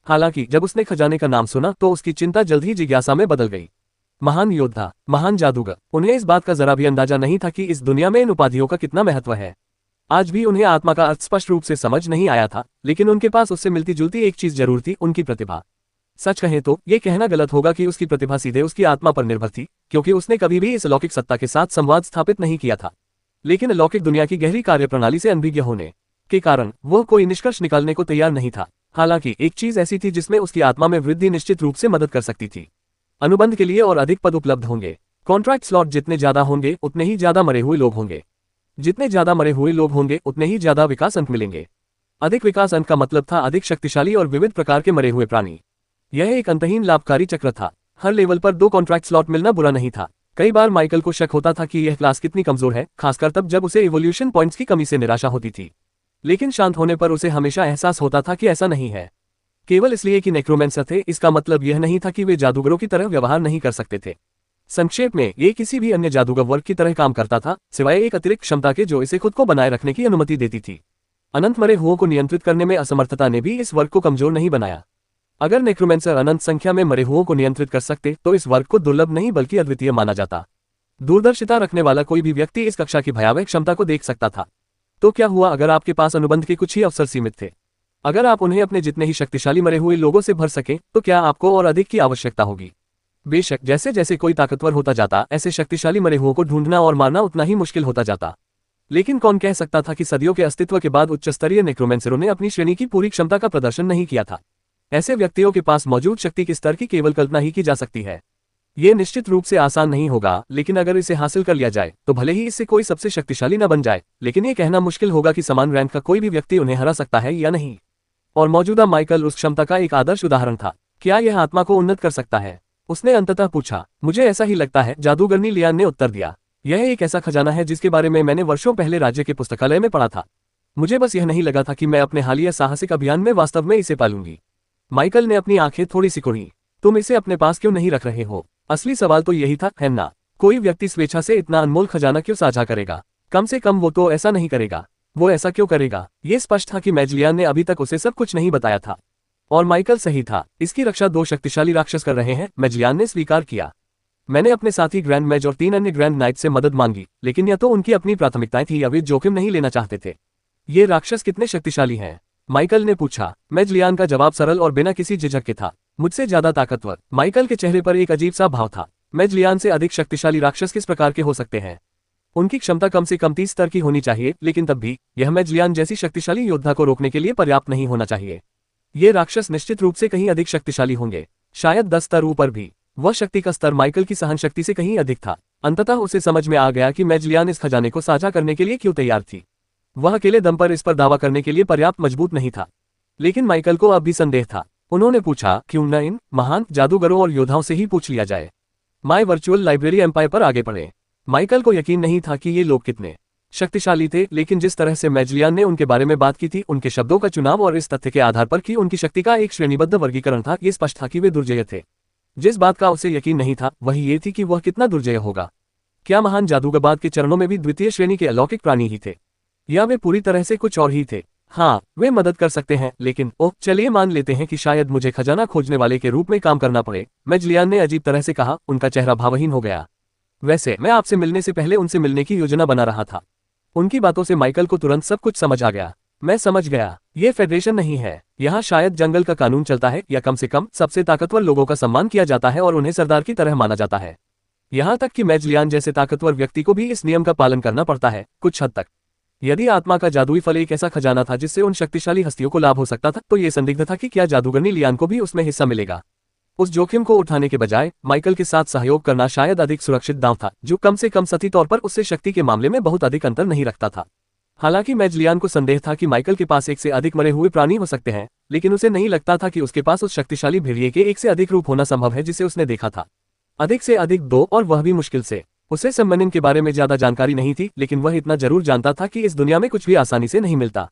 [SPEAKER 2] हालांकि जब उसने खजाने का नाम सुना तो उसकी चिंता जल्द ही जिज्ञासा में बदल गई। महान योद्धा, महान जादूगर, उन्हें इस बात का जरा भी अंदाजा नहीं था कि इस दुनिया में इन उपाधियों का कितना महत्व है। आज भी उन्हें आत्मा का अर्थ स्पष्ट रूप से समझ नहीं आया था, लेकिन उनके पास उससे मिलती जुलती एक चीज जरूर थी, उनकी प्रतिभा। सच कहें तो ये कहना गलत होगा कि उसकी प्रतिभा सीधे उसकी आत्मा पर निर्भर थी, क्योंकि उसने कभी भी इस अलौकिक सत्ता के साथ संवाद स्थापित नहीं किया था। लेकिन अलौकिक दुनिया की गहरी कार्यप्रणाली से अनभिज्ञ होने के कारण वह कोई निष्कर्ष निकालने को तैयार नहीं था। हालांकि एक चीज ऐसी थी जिसमें उसकी आत्मा में वृद्धि निश्चित रूप से मदद कर सकती थी। अनुबंध के लिए और अधिक पद उपलब्ध होंगे। कॉन्ट्रैक्ट स्लॉट जितने ज्यादा होंगे उतने ही ज्यादा मरे हुए लोग होंगे। जितने ज्यादा मरे हुए लोग होंगे उतने ही ज्यादा विकास अंक मिलेंगे। अधिक विकास अंक का मतलब था अधिक शक्तिशाली और विविध प्रकार के मरे हुए प्राणी। यह एक अंतहीन लाभकारी चक्र था। हर लेवल पर 2 कॉन्ट्रैक्ट स्लॉट मिलना बुरा नहीं था। कई बार माइकल को शक होता था कि यह क्लास कितनी कमजोर है, खासकर तब जब उसे इवोल्यूशन पॉइंट्स की कमी से निराशा होती थी। लेकिन शांत होने पर उसे हमेशा एहसास होता था कि ऐसा नहीं है। केवल इसलिए कि नेक्रोमेंसर थे, इसका मतलब यह नहीं था कि वे जादूगरों की तरह व्यवहार नहीं कर सकते थे। संक्षेप में, ये किसी भी अन्य जादूगर वर्ग की तरह काम करता था, सिवाय एक अतिरिक्त क्षमता के जो इसे खुद को बनाए रखने की अनुमति देती थी। अनंत मरे हुओं को नियंत्रित करने में असमर्थता ने भी इस वर्ग को कमजोर नहीं बनाया। अगर नेक्रोमेंसर अनंत संख्या में मरे हुओं को नियंत्रित कर सकते तो इस वर्ग को दुर्लभ नहीं बल्कि अद्वितीय माना जाता। दूरदर्शिता रखने वाला कोई भी व्यक्ति इस कक्षा की भयावह क्षमता को देख सकता था। तो क्या हुआ अगर आपके पास अनुबंध के कुछ ही अवसर सीमित थे? अगर आप उन्हें अपने जितने ही शक्तिशाली मरे हुए लोगों से भर सके तो क्या आपको और अधिक की आवश्यकता होगी? बेशक, जैसे जैसे कोई ताकतवर होता जाता, ऐसे शक्तिशाली मरे हुओं को ढूंढना और मारना उतना ही मुश्किल होता जाता। लेकिन कौन कह सकता था कि सदियों के अस्तित्व के बाद उच्च स्तरीय नेक्रोमेंसरों ने अपनी श्रेणी की पूरी क्षमता का प्रदर्शन नहीं किया था। ऐसे व्यक्तियों के पास मौजूद शक्ति के स्तर की केवल कल्पना ही की जा सकती है। ये निश्चित रूप से आसान नहीं होगा, लेकिन अगर इसे हासिल कर लिया जाए तो भले ही इससे कोई सबसे शक्तिशाली न बन जाए, लेकिन ये कहना मुश्किल होगा कि समान रैंक का कोई भी व्यक्ति उन्हें हरा सकता है या नहीं। और मौजूदा माइकल उस क्षमता का एक आदर्श उदाहरण था। क्या यह आत्मा को उन्नत कर सकता है? उसने अंततः पूछा। मुझे ऐसा ही लगता है, जादूगरनी लियान ने उत्तर दिया। यह एक ऐसा खजाना है जिसके बारे में मैंने वर्षों पहले राज्य के पुस्तकालय में पढ़ा था। मुझे बस यह नहीं लगा था कि मैं अपने हालिया साहसिक अभियान में वास्तव में इसे पालूंगी। माइकल ने अपनी आंखें थोड़ी सिकुड़ी। तुम इसे अपने पास क्यों नहीं रख रहे हो? असली सवाल तो यही था, है ना? कोई व्यक्ति स्वेच्छा से इतना अनमोल खजाना क्यों साझा करेगा? कम से कम वो तो ऐसा नहीं करेगा। वो ऐसा क्यों करेगा? ये स्पष्ट था कि मेजलियान ने अभी तक उसे सब कुछ नहीं बताया था। और माइकल सही था। इसकी रक्षा 2 शक्तिशाली राक्षस कर रहे हैं, मेजलियान ने स्वीकार किया। मैंने अपने साथी ग्रैंड मेज और 3 अन्य ग्रैंड नाइट से मदद मांगी, लेकिन यह तो उनकी अपनी प्राथमिकताएं थी या वे जोखिम नहीं लेना चाहते थे। ये राक्षस कितने शक्तिशाली हैं? माइकल ने पूछा। मेजलियान का जवाब सरल और बिना किसी झिझक के था। मुझसे ज्यादा ताकतवर। माइकल के चेहरे पर एक अजीब सा भाव था। मेजलियान से अधिक शक्तिशाली राक्षस किस प्रकार के हो सकते हैं? उनकी क्षमता कम से कम 30 स्तर की होनी चाहिए, लेकिन तब भी यह मेजलियान जैसी शक्तिशाली योद्धा को रोकने के लिए पर्याप्त नहीं होना चाहिए। ये राक्षस निश्चित रूप से कहीं अधिक शक्तिशाली होंगे, शायद 10 स्तर ऊपर भी। वह शक्ति का स्तर माइकल की सहन शक्ति से कहीं अधिक था। अंततः उसे समझ में आ गया कि मेजलियान इस खजाने को साझा करने के लिए क्यों तैयार थी। वह अकेले दम पर इस पर दावा करने के लिए पर्याप्त मजबूत नहीं था। लेकिन माइकल को अब भी संदेह था। उन्होंने पूछा, क्यों न इन महान जादूगरों और योद्धाओं से ही पूछ लिया जाए। माय वर्चुअल लाइब्रेरी एम्पायर पर आगे बढ़े। माइकल को यकीन नहीं था कि ये लोग कितने शक्तिशाली थे, लेकिन जिस तरह से मेजलियान ने उनके बारे में बात की थी, उनके शब्दों का चुनाव और इस तथ्य के आधार पर कि उनकी शक्ति का एक श्रेणीबद्ध वर्गीकरण था, ये स्पष्ट था कि वे दुर्जय थे। जिस बात का उसे यकीन नहीं था वही ये थी कि वह कितना दुर्जय होगा। क्या महान जादूगरबाज के चरणों में भी द्वितीय श्रेणी के अलौकिक प्राणी ही थे, या वे पूरी तरह से कुछ और ही थे? हाँ, वे मदद कर सकते हैं, लेकिन ओह चलिए मान लेते हैं कि शायद मुझे खजाना खोजने वाले के रूप में काम करना पड़े, मेजलियान ने अजीब तरह से कहा। उनका चेहरा भावहीन हो गया। वैसे मैं आपसे मिलने से पहले उनसे मिलने की योजना बना रहा था। उनकी बातों से माइकल को तुरंत सब कुछ समझ आ गया। मैं समझ गया, ये फेडरेशन नहीं है। यहाँ शायद जंगल का कानून चलता है, या कम से कम सबसे ताकतवर लोगों का सम्मान किया जाता है और उन्हें सरदार की तरह माना जाता है। यहाँ तक कि मेजलियान जैसे ताकतवर व्यक्ति को भी इस नियम का पालन करना पड़ता है, कुछ हद तक। यदि आत्मा का जादुई फल एक ऐसा खजाना था जिससे उन शक्तिशाली हस्तियों को लाभ हो सकता था, तो ये संदिग्ध था कि क्या जादूगरनी लियान को भी उसमें हिस्सा मिलेगा। उस जोखिम को उठाने के बजाय माइकल के साथ सहयोग करना शायद अधिक सुरक्षित दांव था, जो कम से कम सतही तौर पर उससे शक्ति के मामले में बहुत अधिक अंतर नहीं रखता था। हालांकि मेजलियान को संदेह था कि माइकल के पास एक से अधिक मरे हुए प्राणी हो सकते हैं, लेकिन उसे नहीं लगता था कि उसके पास उस शक्तिशाली भेड़िए के एक से अधिक रूप होना संभव है जिसे उसने देखा था। अधिक से अधिक 2, और वह भी मुश्किल से। उसे सबमरीन के बारे में ज्यादा जानकारी नहीं थी, लेकिन वह इतना जरूर जानता था कि इस दुनिया में कुछ भी आसानी से नहीं मिलता।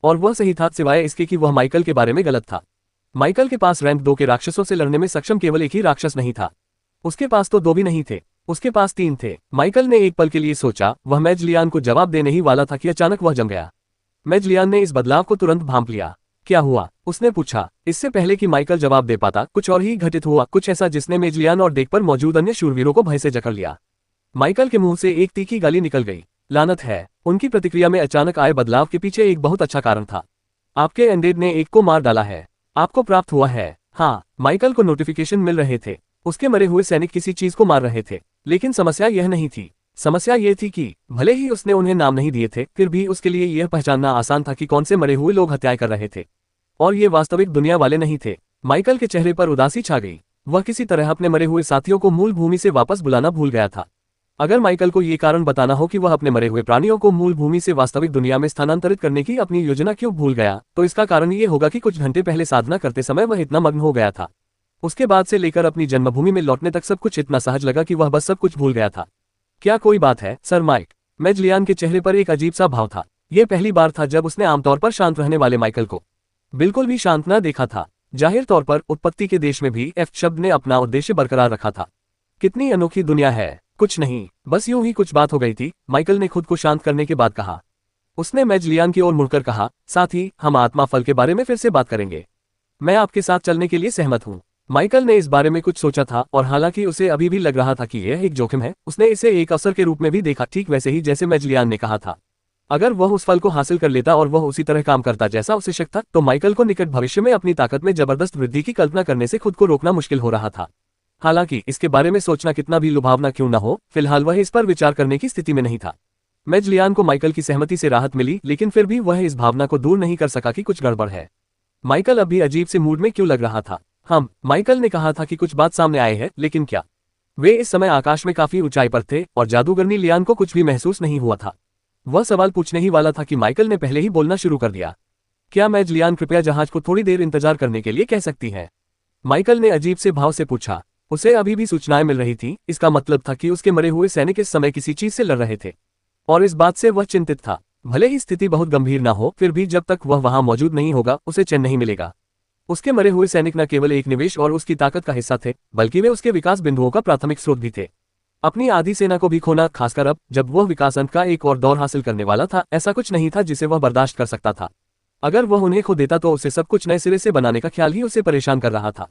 [SPEAKER 2] और वह सही था, सिवाय इसके कि वह माइकल के बारे में गलत था। माइकल के पास रैंक 2 के राक्षसों से लड़ने में सक्षम केवल एक ही राक्षस नहीं था। उसके पास तो 2 भी नहीं थे, उसके पास 3 थे। माइकल ने एक पल के लिए सोचा। वह मेजलियान को जवाब देने ही वाला था कि अचानक वह जम गया। मेजलियान ने इस बदलाव को तुरंत भांप लिया। क्या हुआ? उसने पूछा। इससे पहले कि माइकल जवाब दे पाता, कुछ और ही घटित हुआ, कुछ ऐसा जिसने मेजलियान और डेक पर मौजूद अन्य शूरवीरों को भय से जकड़ लिया। माइकल के मुंह से एक तीखी गाली निकल गई। लानत है। उनकी प्रतिक्रिया में अचानक आए बदलाव के पीछे एक बहुत अच्छा कारण था। आपके अनडेड ने एक को मार डाला है। आपको प्राप्त हुआ है। हाँ, माइकल को नोटिफिकेशन मिल रहे थे। उसके मरे हुए सैनिक किसी चीज को मार रहे थे, लेकिन समस्या यह नहीं थी। समस्या ये थी कि भले ही उसने उन्हें नाम नहीं दिए थे, फिर भी उसके लिए यह पहचानना आसान था कि कौन से मरे हुए लोग हत्याएं कर रहे थे, और ये वास्तविक दुनिया वाले नहीं थे। माइकल के चेहरे पर उदासी छा गई। वह किसी तरह अपने मरे हुए साथियों को मूल भूमि से वापस बुलाना भूल गया था। अगर माइकल को ये कारण बताना हो कि वह अपने मरे हुए प्राणियों को मूल भूमि से वास्तविक दुनिया में स्थानांतरित करने की अपनी योजना क्यों भूल गया, तो इसका कारण ये होगा कि कुछ घंटे पहले साधना करते समय वह इतना मग्न हो गया था। उसके बाद से लेकर अपनी जन्मभूमि में लौटने तक सब कुछ इतना सहज लगा कि वह बस सब कुछ भूल गया था। क्या कोई बात है, सर माइक? मेजलियान के चेहरे पर एक अजीब सा भाव था। यह पहली बार था जब उसने आमतौर पर शांत रहने वाले माइकल को बिल्कुल भी शांत न देखा था। जाहिर तौर पर उत्पत्ति के देश में भी एफ शब्द ने अपना उद्देश्य बरकरार रखा था। कितनी अनोखी दुनिया है। कुछ नहीं, बस यूं ही कुछ बात हो गई थी, माइकल ने खुद को शांत करने के बाद कहा। उसने मेजलियान की ओर मुड़कर कहा, साथ ही हम आत्मा फल के बारे में फिर से बात करेंगे। मैं आपके साथ चलने के लिए सहमत हूँ। माइकल ने इस बारे में कुछ सोचा था, और हालांकि उसे अभी भी लग रहा था कि यह एक जोखिम है, उसने इसे एक अवसर के रूप में भी देखा, ठीक वैसे ही जैसे मेजलियान ने कहा था। अगर वह उस फल को हासिल कर लेता और वह उसी तरह काम करता जैसा उसे शक था, तो माइकल को निकट भविष्य में अपनी ताकत में जबरदस्त वृद्धि की कल्पना करने से खुद को रोकना मुश्किल हो रहा था। हालांकि इसके बारे में सोचना कितना भी लुभावना क्यों न हो, फिलहाल वह इस पर विचार करने की स्थिति में नहीं था। मेजलियान को माइकल की सहमति से राहत मिली, लेकिन फिर भी वह इस भावना को दूर नहीं कर सका कि कुछ गड़बड़ है। माइकल अभी अजीब से मूड में क्यों लग रहा था? माइकल ने कहा था कि कुछ बात सामने आई है, लेकिन क्या? वे इस समय आकाश में काफी ऊंचाई पर थे और जादूगरनी लियान को कुछ भी महसूस नहीं हुआ था। वह सवाल पूछने ही वाला था कि माइकल ने पहले ही बोलना शुरू कर दिया। क्या मेजलियान कृपया जहाज को थोड़ी देर इंतजार करने के लिए कह सकती है? माइकल ने अजीब से भाव से पूछा। उसे अभी भी सूचनाएं मिल रही थी, इसका मतलब था कि उसके मरे हुए सैनिक इस समय किसी चीज से लड़ रहे थे, और इस बात से वह चिंतित था। भले ही स्थिति बहुत गंभीर ना हो, फिर भी जब तक वह वहां मौजूद नहीं होगा उसे चैन नहीं मिलेगा। उसके मरे हुए सैनिक न केवल एक निवेश और उसकी ताकत का हिस्सा थे, बल्कि वे उसके विकास बिंदुओं का प्राथमिक स्रोत भी थे। अपनी आधी सेना को भी खोना, खासकर अब जब वह विकास अंत का एक और दौर हासिल करने वाला था, ऐसा कुछ नहीं था जिसे वह बर्दाश्त कर सकता था। अगर वह उन्हें खो देता तो उसे सब कुछ नए सिरे से बनाने का ख्याल ही उसे परेशान कर रहा था।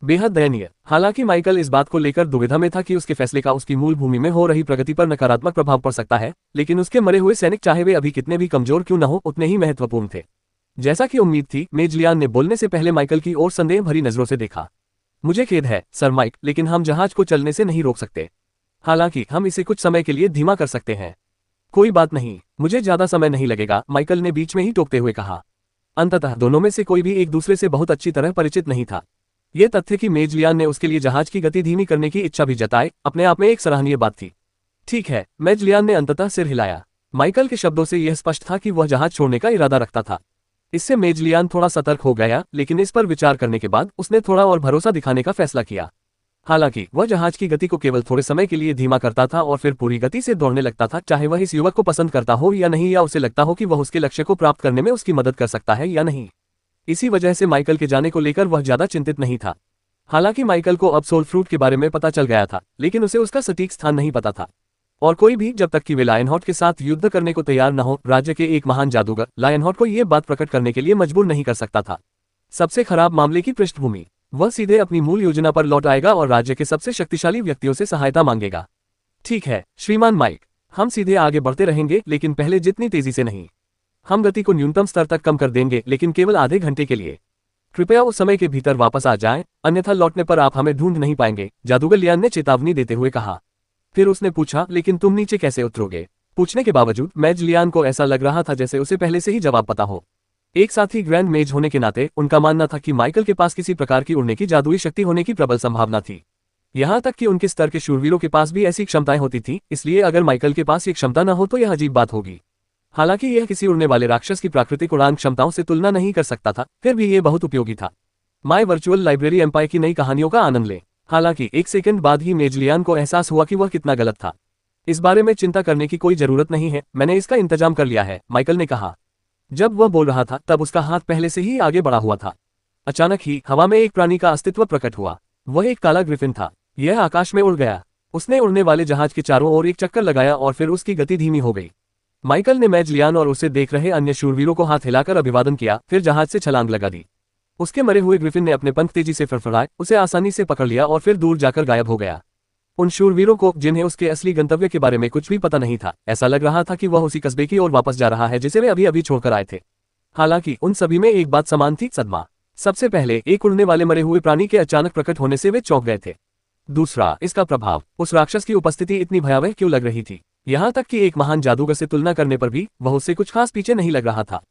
[SPEAKER 2] बेहद दयनीय। हालांकि माइकल इस बात को लेकर दुविधा में था कि उसके फैसले का उसकी मूल भूमि में हो रही प्रगति पर नकारात्मक प्रभाव पड़ सकता है, लेकिन उसके मरे हुए सैनिक, चाहे वे अभी कितने भी कमजोर क्यों न हो, उतने ही महत्वपूर्ण थे। जैसा कि उम्मीद थी, मेजलियान ने बोलने से पहले माइकल की ओर संदेह भरी नजरों से देखा। मुझे खेद है सर माइक, लेकिन हम जहाज को चलने से नहीं रोक सकते। हालांकि हम इसे कुछ समय के लिए धीमा कर सकते हैं। कोई बात नहीं, मुझे ज्यादा समय नहीं लगेगा, माइकल ने बीच में ही टोकते हुए कहा। अंततः दोनों में से कोई भी एक दूसरे से बहुत अच्छी तरह परिचित नहीं था। यह तथ्य कि मेज लियान ने उसके लिए जहाज की गति धीमी करने की इच्छा भी जताई, अपने आप में एक सराहनीय बात थी। ठीक है, मेज लियान ने अंततः सिर हिलाया। माइकल के शब्दों से यह स्पष्ट था कि वह जहाज छोड़ने का इरादा रखता था। इससे मेज लियान थोड़ा सतर्क हो गया, लेकिन इस पर विचार करने के बाद उसने थोड़ा और भरोसा दिखाने का फैसला किया। हालांकि वह जहाज की गति को केवल थोड़े समय के लिए धीमा करता था और फिर पूरी गति से दौड़ने लगता था, चाहे वह इस युवक को पसंद करता हो या नहीं, या उसे लगता हो कि वह उसके लक्ष्य को प्राप्त करने में उसकी मदद कर सकता है या नहीं। इसी वजह से माइकल के जाने को लेकर वह ज्यादा चिंतित नहीं था। हालांकि माइकल को अब सोल फ्रूट के बारे में पता चल गया था, लेकिन उसे उसका सटीक स्थान नहीं पता था। और कोई भी, जब तक कि वे लायनहॉर्ट के साथ युद्ध करने को तैयार न हो, राज्य के एक महान जादूगर लायनहॉर्ट को यह बात प्रकट करने के लिए मजबूर नहीं कर सकता था। सबसे खराब मामले की पृष्ठभूमि, वह सीधे अपनी मूल योजना पर लौट आएगा और राज्य के सबसे शक्तिशाली व्यक्तियों से सहायता मांगेगा। ठीक है श्रीमान माइक, हम सीधे आगे बढ़ते रहेंगे, लेकिन पहले जितनी तेजी से नहीं। हम गति को न्यूनतम स्तर तक कम कर देंगे, लेकिन केवल आधे घंटे के लिए। कृपया उस समय के भीतर वापस आ जाएं, अन्यथा लौटने पर आप हमें ढूंढ नहीं पाएंगे, जादूगर लियान ने चेतावनी देते हुए कहा। फिर उसने पूछा, लेकिन तुम नीचे कैसे उतरोगे? पूछने के बावजूद मेज लियान को ऐसा लग रहा था जैसे उसे पहले से ही जवाब पता हो। एक साथ ही ग्रैंड मेज होने के नाते उनका मानना था कि माइकल के पास किसी प्रकार की उड़ने की जादुई शक्ति होने की प्रबल संभावना थी। यहाँ तक कि उनके स्तर के शूरवीरों के पास भी ऐसी क्षमताएं होती थी, इसलिए अगर माइकल के पास ये क्षमता न हो तो यह अजीब बात होगी। हालांकि यह किसी उड़ने वाले राक्षस की प्राकृतिक उड़ान क्षमताओं से तुलना नहीं कर सकता था, फिर भी यह बहुत उपयोगी था। माय वर्चुअल लाइब्रेरी एम्पायर की नई कहानियों का आनंद ले। हालांकि एक सेकंड बाद ही मेज लियान को एहसास हुआ कि वह कितना गलत था। इस बारे में चिंता करने की कोई जरूरत नहीं है, मैंने इसका इंतजाम कर लिया है, माइकल ने कहा। जब वह बोल रहा था तब उसका हाथ पहले से ही आगे बढ़ा हुआ था। अचानक ही हवा में एक प्राणी का अस्तित्व प्रकट हुआ। वह एक काला ग्रिफिन था। यह आकाश में उड़ गया। उसने उड़ने वाले जहाज के चारों ओर एक चक्कर लगाया और फिर उसकी गति धीमी हो गई। माइकल ने मेज लियान और उसे देख रहे अन्य शूरवीरों को हाथ हिलाकर अभिवादन किया, फिर जहाज से छलांग लगा दी। उसके मरे हुए ग्रिफिन ने अपने पंख तेजी से फड़फड़ाए, उसे आसानी से पकड़ लिया और फिर दूर जाकर गायब हो गया। उन शूरवीरों को, जिन्हें उसके असली गंतव्य के बारे में कुछ भी पता नहीं था, ऐसा लग रहा था कि वह उसी कस्बे की ओर वापस जा रहा है जिसे वे अभी अभी छोड़कर आए थे। हालांकि उन सभी में एक बात समान थी, सदमा। सबसे पहले एक उड़ने वाले मरे हुए प्राणी के अचानक प्रकट होने से वे चौंक गए थे। दूसरा, इसका प्रभाव। उस राक्षस की उपस्थिति इतनी भयावह क्यों लग रही थी? यहाँ तक कि एक महान जादूगर से तुलना करने पर भी वह उससे कुछ खास पीछे नहीं लग रहा था।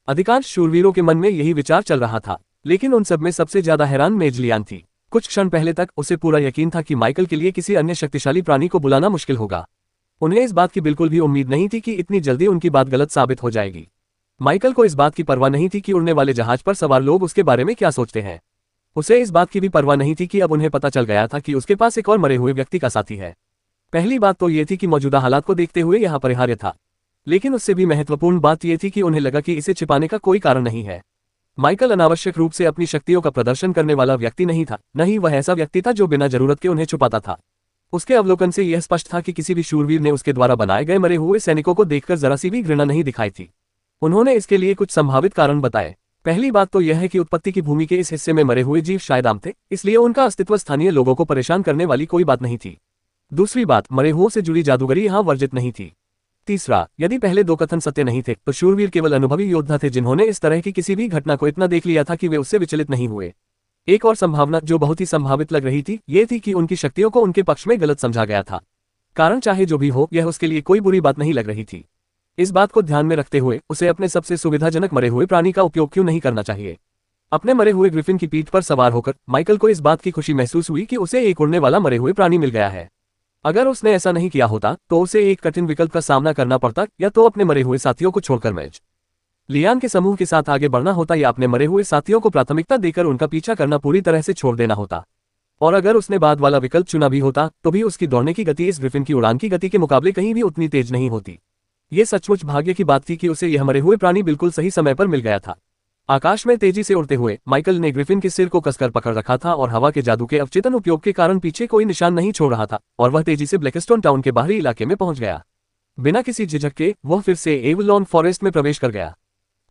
[SPEAKER 2] अधिकांश शूरवीरों के मन में यही विचार चल रहा था, लेकिन उन सब में सबसे ज्यादा हैरान मेज लियान थी। कुछ क्षण पहले तक उसे पूरा यकीन था कि माइकल के लिए किसी अन्य शक्तिशाली प्राणी को बुलाना मुश्किल होगा। उन्हें इस बात की बिल्कुल भी उम्मीद नहीं थी कि इतनी जल्दी उनकी बात गलत साबित हो जाएगी। माइकल को इस बात की परवाह नहीं थी कि उड़ने वाले जहाज पर सवार लोग उसके बारे में क्या सोचते हैं। उसे इस बात की भी परवाह नहीं थी कि अब उन्हें पता चल गया था कि उसके पास एक और मरे हुए व्यक्ति का साथी है। पहली बात तो यह थी कि मौजूदा हालात को देखते हुए यह अपरिहार्य था, लेकिन उससे भी महत्वपूर्ण बात यह थी कि उन्हें लगा कि इसे छिपाने का कोई कारण नहीं है। माइकल अनावश्यक रूप से अपनी शक्तियों का प्रदर्शन करने वाला व्यक्ति नहीं था, न ही वह ऐसा व्यक्ति था जो बिना जरूरत के उन्हें छुपाता था। उसके अवलोकन से यह स्पष्ट था कि किसी भी शूरवीर ने उसके द्वारा बनाए गए मरे हुए सैनिकों को देखकर जरा सी भी घृणा नहीं दिखाई थी। उन्होंने इसके लिए कुछ संभावित कारण बताए। पहली बात तो यह है कि उत्पत्ति की भूमि के इस हिस्से में मरे हुए जीव शायद आम थे, इसलिए उनका अस्तित्व स्थानीय लोगों को परेशान करने वाली कोई बात नहीं थी। दूसरी बात, मरे हुओं से जुड़ी जादूगरी यहाँ वर्जित नहीं थी। तीसरा, यदि पहले दो कथन सत्य नहीं थे तो शूरवीर केवल अनुभवी योद्धा थे जिन्होंने इस तरह की किसी भी घटना को इतना देख लिया था कि वे उससे विचलित नहीं हुए। एक और संभावना जो बहुत ही संभावित लग रही थी, ये थी कि उनकी शक्तियों को उनके पक्ष में गलत समझा गया था। कारण चाहे जो भी हो, यह उसके लिए कोई बुरी बात नहीं लग रही थी। इस बात को ध्यान में रखते हुए उसे अपने सबसे सुविधाजनक मरे हुए प्राणी का उपयोग क्यों नहीं करना चाहिए? अपने मरे हुए ग्रिफिन की पीठ पर सवार होकर माइकल को इस बात की खुशी महसूस हुई कि उसे एक उड़ने वाला मरे हुए प्राणी मिल गया है। अगर उसने ऐसा नहीं किया होता तो उसे एक कठिन विकल्प का सामना करना पड़ता, या तो अपने मरे हुए साथियों को छोड़कर मेज लियान के समूह के साथ आगे बढ़ना होता, या अपने मरे हुए साथियों को प्राथमिकता देकर उनका पीछा करना पूरी तरह से छोड़ देना होता। और अगर उसने बाद वाला विकल्प चुना भी होता तो भी उसकी दौड़ने की गति इस ग्रिफिन की उड़ान की गति के मुकाबले कहीं भी उतनी तेज नहीं होती। ये सचमुच भाग्य की बात थी कि उसे यह मरे हुए प्राणी बिल्कुल सही समय पर मिल गया था। आकाश में तेजी से उड़ते हुए माइकल ने ग्रिफिन के सिर को कसकर पकड़ रखा था और हवा के जादू के अवचेतन उपयोग के कारण पीछे कोई निशान नहीं छोड़ रहा था, और वह तेजी से ब्लैकस्टोन टाउन के बाहरी इलाके में पहुंच गया। बिना किसी झिझक के वह फिर से एवलॉन फॉरेस्ट में प्रवेश कर गया।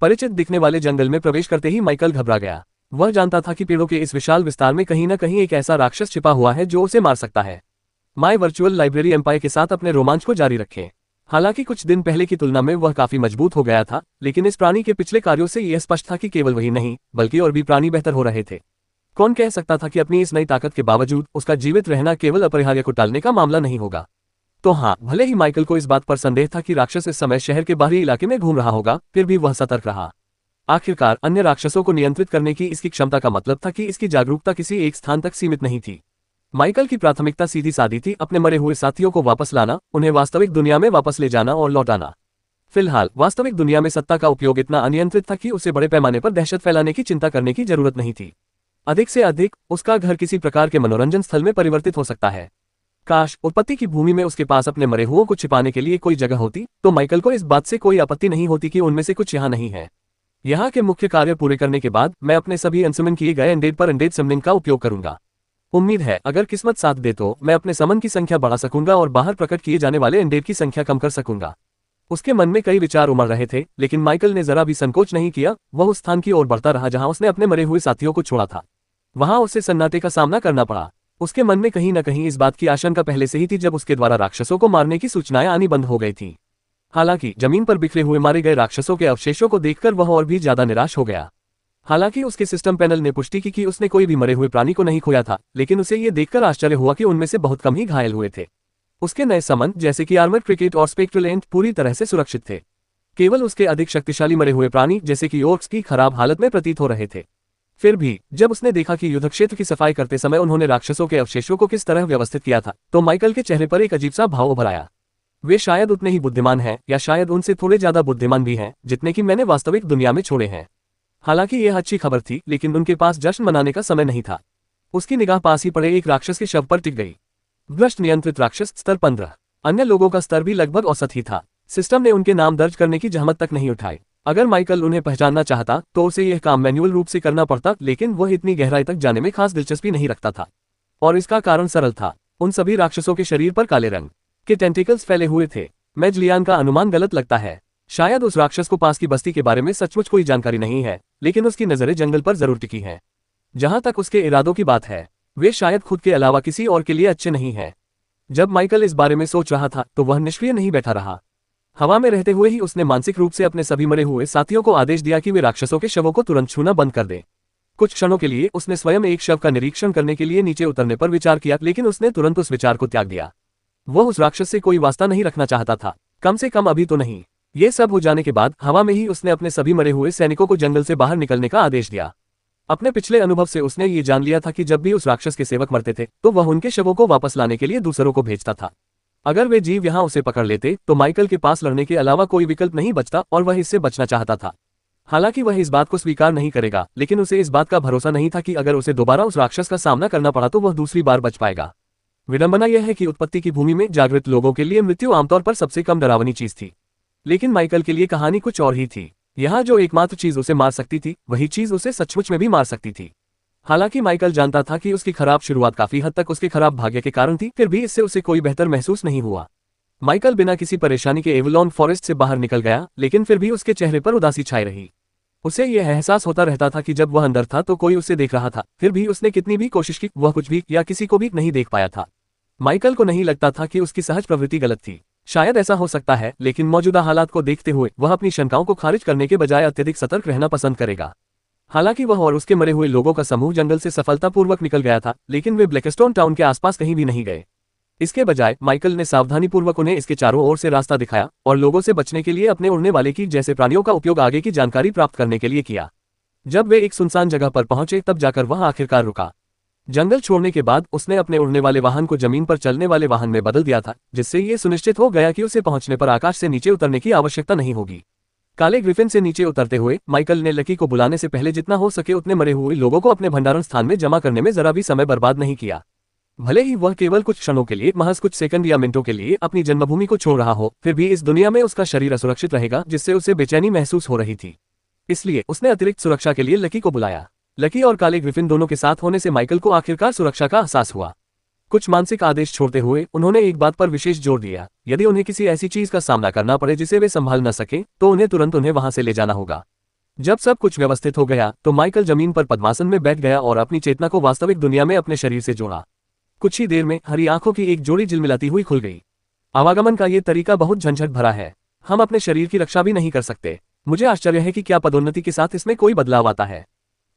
[SPEAKER 2] परिचित दिखने वाले जंगल में प्रवेश करते ही माइकल घबरा गया। वह जानता था कि पेड़ों के इस विशाल विस्तार में कहीं न कहीं एक ऐसा राक्षस छिपा हुआ है जो उसे मार सकता है। माय वर्चुअल लाइब्रेरी एम्पायर के साथ अपने रोमांच को जारी रखें। हालांकि कुछ दिन पहले की तुलना में वह काफी मजबूत हो गया था, लेकिन इस प्राणी के पिछले कार्यों से यह स्पष्ट था कि केवल वही नहीं बल्कि और भी प्राणी बेहतर हो रहे थे। कौन कह सकता था कि अपनी इस नई ताकत के बावजूद उसका जीवित रहना केवल अपरिहार्य को टालने का मामला नहीं होगा। तो हाँ, भले ही माइकल को इस बात पर संदेह था कि राक्षस इस समय शहर के बाहरी इलाके में घूम रहा होगा, फिर भी वह सतर्क रहा। आखिरकार अन्य राक्षसों को नियंत्रित करने की इसकी क्षमता का मतलब था कि इसकी जागरूकता किसी एक स्थान तक सीमित नहीं थी। माइकल की प्राथमिकता सीधी सादी थी, अपने मरे हुए साथियों को वापस लाना, उन्हें वास्तविक दुनिया में वापस ले जाना और लौटाना। फिलहाल वास्तविक दुनिया में सत्ता का उपयोग इतना अनियंत्रित था कि उसे बड़े पैमाने पर दहशत फैलाने की चिंता करने की जरूरत नहीं थी। अधिक से अधिक उसका घर किसी प्रकार के मनोरंजन स्थल में परिवर्तित हो सकता है। काश उत्पत्ति की भूमि में उसके पास अपने मरे हुओं को छिपाने के लिए कोई जगह होती, तो माइकल को इस बात से कोई आपत्ति नहीं होती कि उनमें से कुछ यहाँ नहीं है। यहाँ के मुख्य कार्य पूरे करने के बाद मैं अपने सभी अनसमन किए गए अनडेड पर अनडेड समनिंग का उपयोग करूंगा। उम्मीद है अगर किस्मत साथ दे तो मैं अपने समन की संख्या बढ़ा सकूंगा और बाहर प्रकट किए जाने वाले अनडेड की संख्या कम कर सकूंगा। उसके मन में कई विचार उमड़ रहे थे, लेकिन माइकल ने जरा भी संकोच नहीं किया। वह उस स्थान की ओर बढ़ता रहा जहां उसने अपने मरे हुए साथियों को छोड़ा था। वहां उसे सन्नाटे का सामना करना पड़ा। उसके मन में कहीं न कहीं इस बात की आशंका पहले से ही थी जब उसके द्वारा राक्षसों को मारने की सूचनाएं आनी बंद हो गई थी। हालांकि जमीन पर बिखरे हुए मारे गए राक्षसों के अवशेषों को देखकर वह और भी ज्यादा निराश हो गया। हालांकि उसके सिस्टम पैनल ने पुष्टि की कि उसने कोई भी मरे हुए प्राणी को नहीं खोया था, लेकिन उसे ये देखकर आश्चर्य हुआ कि उनमें से बहुत कम ही घायल हुए थे। उसके नए समन जैसे कि आर्मर क्रिकेट और स्पेक्ट्रल एंट पूरी तरह से सुरक्षित थे। केवल उसके अधिक शक्तिशाली मरे हुए प्राणी जैसे कि ओर्क्स की खराब हालत में प्रतीत हो रहे थे। फिर भी जब उसने देखा कि युद्ध क्षेत्र की सफाई करते समय उन्होंने राक्षसों के अवशेषों को किस तरह व्यवस्थित किया था, तो माइकल के चेहरे पर एक अजीब सा भाव उभर आया। वे शायद उतने ही बुद्धिमान हैं, या शायद उनसे थोड़े ज्यादा बुद्धिमान भी हैं, जितने कि मैंने वास्तविक दुनिया में छोड़े हैं। हालांकि यह अच्छी खबर थी, लेकिन उनके पास जश्न मनाने का समय नहीं था। उसकी निगाह पास ही पड़े एक राक्षस के शव पर टिक गई। भ्रष्ट नियंत्रित राक्षस स्तर 15। अन्य लोगों का स्तर भी लगभग औसत ही था। सिस्टम ने उनके नाम दर्ज करने की जहमत तक नहीं उठाई। अगर माइकल उन्हें पहचानना चाहता तो उसे यह काम मैन्युअल रूप से करना पड़ता, लेकिन वह इतनी गहराई तक जाने में खास दिलचस्पी नहीं रखता था। और इसका कारण सरल था, उन सभी राक्षसों के शरीर पर काले रंग के टेंटिकल्स फैले हुए थे। मैजलियान का अनुमान गलत लगता है। शायद उस राक्षस को पास की बस्ती के बारे में सचमुच कोई जानकारी नहीं है, लेकिन उसकी नजरें जंगल पर जरूर टिकी हैं। जहां तक उसके इरादों की बात है, वे शायद खुद के अलावा किसी और के लिए अच्छे नहीं हैं। जब माइकल इस बारे में सोच रहा था तो वह निष्क्रिय नहीं बैठा रहा। हवा में रहते हुए ही उसने मानसिक रूप से अपने सभी मरे हुए साथियों को आदेश दिया कि वे राक्षसों के शवों को तुरंत छूना बंद कर दें। कुछ क्षणों के लिए उसने स्वयं एक शव का निरीक्षण करने के लिए नीचे उतरने पर विचार किया, लेकिन उसने तुरंत उस विचार को त्याग दिया। वह उस राक्षस से कोई वास्ता नहीं रखना चाहता था, कम से कम अभी तो नहीं। ये सब हो जाने के बाद हवा में ही उसने अपने सभी मरे हुए सैनिकों को जंगल से बाहर निकलने का आदेश दिया। अपने पिछले अनुभव से उसने ये जान लिया था कि जब भी उस राक्षस के सेवक मरते थे तो वह उनके शवों को वापस लाने के लिए दूसरों को भेजता था। अगर वे जीव यहाँ उसे पकड़ लेते तो माइकल के पास लड़ने के अलावा कोई विकल्प नहीं बचता, और वह इससे बचना चाहता था। हालांकि वह इस बात को स्वीकार नहीं करेगा, लेकिन उसे इस बात का भरोसा नहीं था कि अगर उसे दोबारा उस राक्षस का सामना करना पड़ा तो वह दूसरी बार बच पाएगा। विडंबना यह है कि उत्पत्ति की भूमि में जागृत लोगों के लिए मृत्यु आमतौर पर सबसे कम डरावनी चीज थी, लेकिन माइकल के लिए कहानी कुछ और ही थी। यहाँ जो एकमात्र चीज उसे मार सकती थी, वही चीज उसे सचमुच में भी मार सकती थी। हालांकि माइकल जानता था कि उसकी खराब शुरुआत काफी हद तक उसके खराब भाग्य के कारण थी, फिर भी इससे उसे कोई बेहतर महसूस नहीं हुआ। माइकल बिना किसी परेशानी के एवलॉन फॉरेस्ट से बाहर निकल गया, लेकिन फिर भी उसके चेहरे पर उदासी छाई रही। उसे यह एहसास होता रहता था कि जब वह अंदर था तो कोई उसे देख रहा था, फिर भी उसने कितनी भी कोशिश की वह कुछ भी या किसी को भी नहीं देख पाया था। माइकल को नहीं लगता था कि उसकी सहज प्रवृत्ति गलत थी। शायद ऐसा हो सकता है, लेकिन मौजूदा हालात को देखते हुए वह अपनी शंकाओं को खारिज करने के बजाय अत्यधिक सतर्क रहना पसंद करेगा। हालांकि वह और उसके मरे हुए लोगों का समूह जंगल से सफलतापूर्वक निकल गया था, लेकिन वे ब्लैकस्टोन टाउन के आसपास कहीं भी नहीं गए। इसके बजाय माइकल ने सावधानीपूर्वक उन्हें इसके चारों ओर से रास्ता दिखाया और लोगों से बचने के लिए अपने उड़ने वाले की जैसे प्राणियों का उपयोग आगे की जानकारी प्राप्त करने के लिए किया। जब वे एक सुनसान जगह पर पहुंचे तब जाकर वह आखिरकार रुका। जंगल छोड़ने के बाद उसने अपने उड़ने वाले वाहन को जमीन पर चलने वाले वाहन में बदल दिया था, जिससे ये सुनिश्चित हो गया कि उसे पहुंचने पर आकाश से नीचे उतरने की आवश्यकता नहीं होगी। काले ग्रिफिन से नीचे उतरते हुए माइकल ने लकी को बुलाने से पहले जितना हो सके उतने मरे हुए लोगों को अपने भंडारण स्थान में जमा करने में जरा भी समय बर्बाद नहीं किया। भले ही वह केवल कुछ क्षणों के लिए, महज कुछ सेकंड या मिनटों के लिए अपनी जन्मभूमि को छोड़ रहा हो, फिर भी इस दुनिया में उसका शरीर असुरक्षित रहेगा, जिससे उसे बेचैनी महसूस हो रही थी। इसलिए उसने अतिरिक्त सुरक्षा के लिए लकी को बुलाया। लकी और काले ग्रिफिन दोनों के साथ होने से माइकल को आखिरकार सुरक्षा का एहसास हुआ। कुछ मानसिक आदेश छोड़ते हुए उन्होंने एक बात पर विशेष जोर दिया, यदि उन्हें किसी ऐसी चीज का सामना करना पड़े जिसे वे संभाल न सके तो उन्हें तुरंत उन्हें वहां से ले जाना होगा। जब सब कुछ व्यवस्थित हो गया तो माइकल जमीन पर पद्मासन में बैठ गया और अपनी चेतना को वास्तविक दुनिया में अपने शरीर से जोड़ा। कुछ ही देर में हरी आंखों की एक जोड़ी झिलमिलाती हुई खुल गई। आवागमन का ये तरीका बहुत झंझट भरा है। हम अपने शरीर की रक्षा भी नहीं कर सकते। मुझे आश्चर्य है कि क्या पदोन्नति के साथ इसमें कोई बदलाव आता है।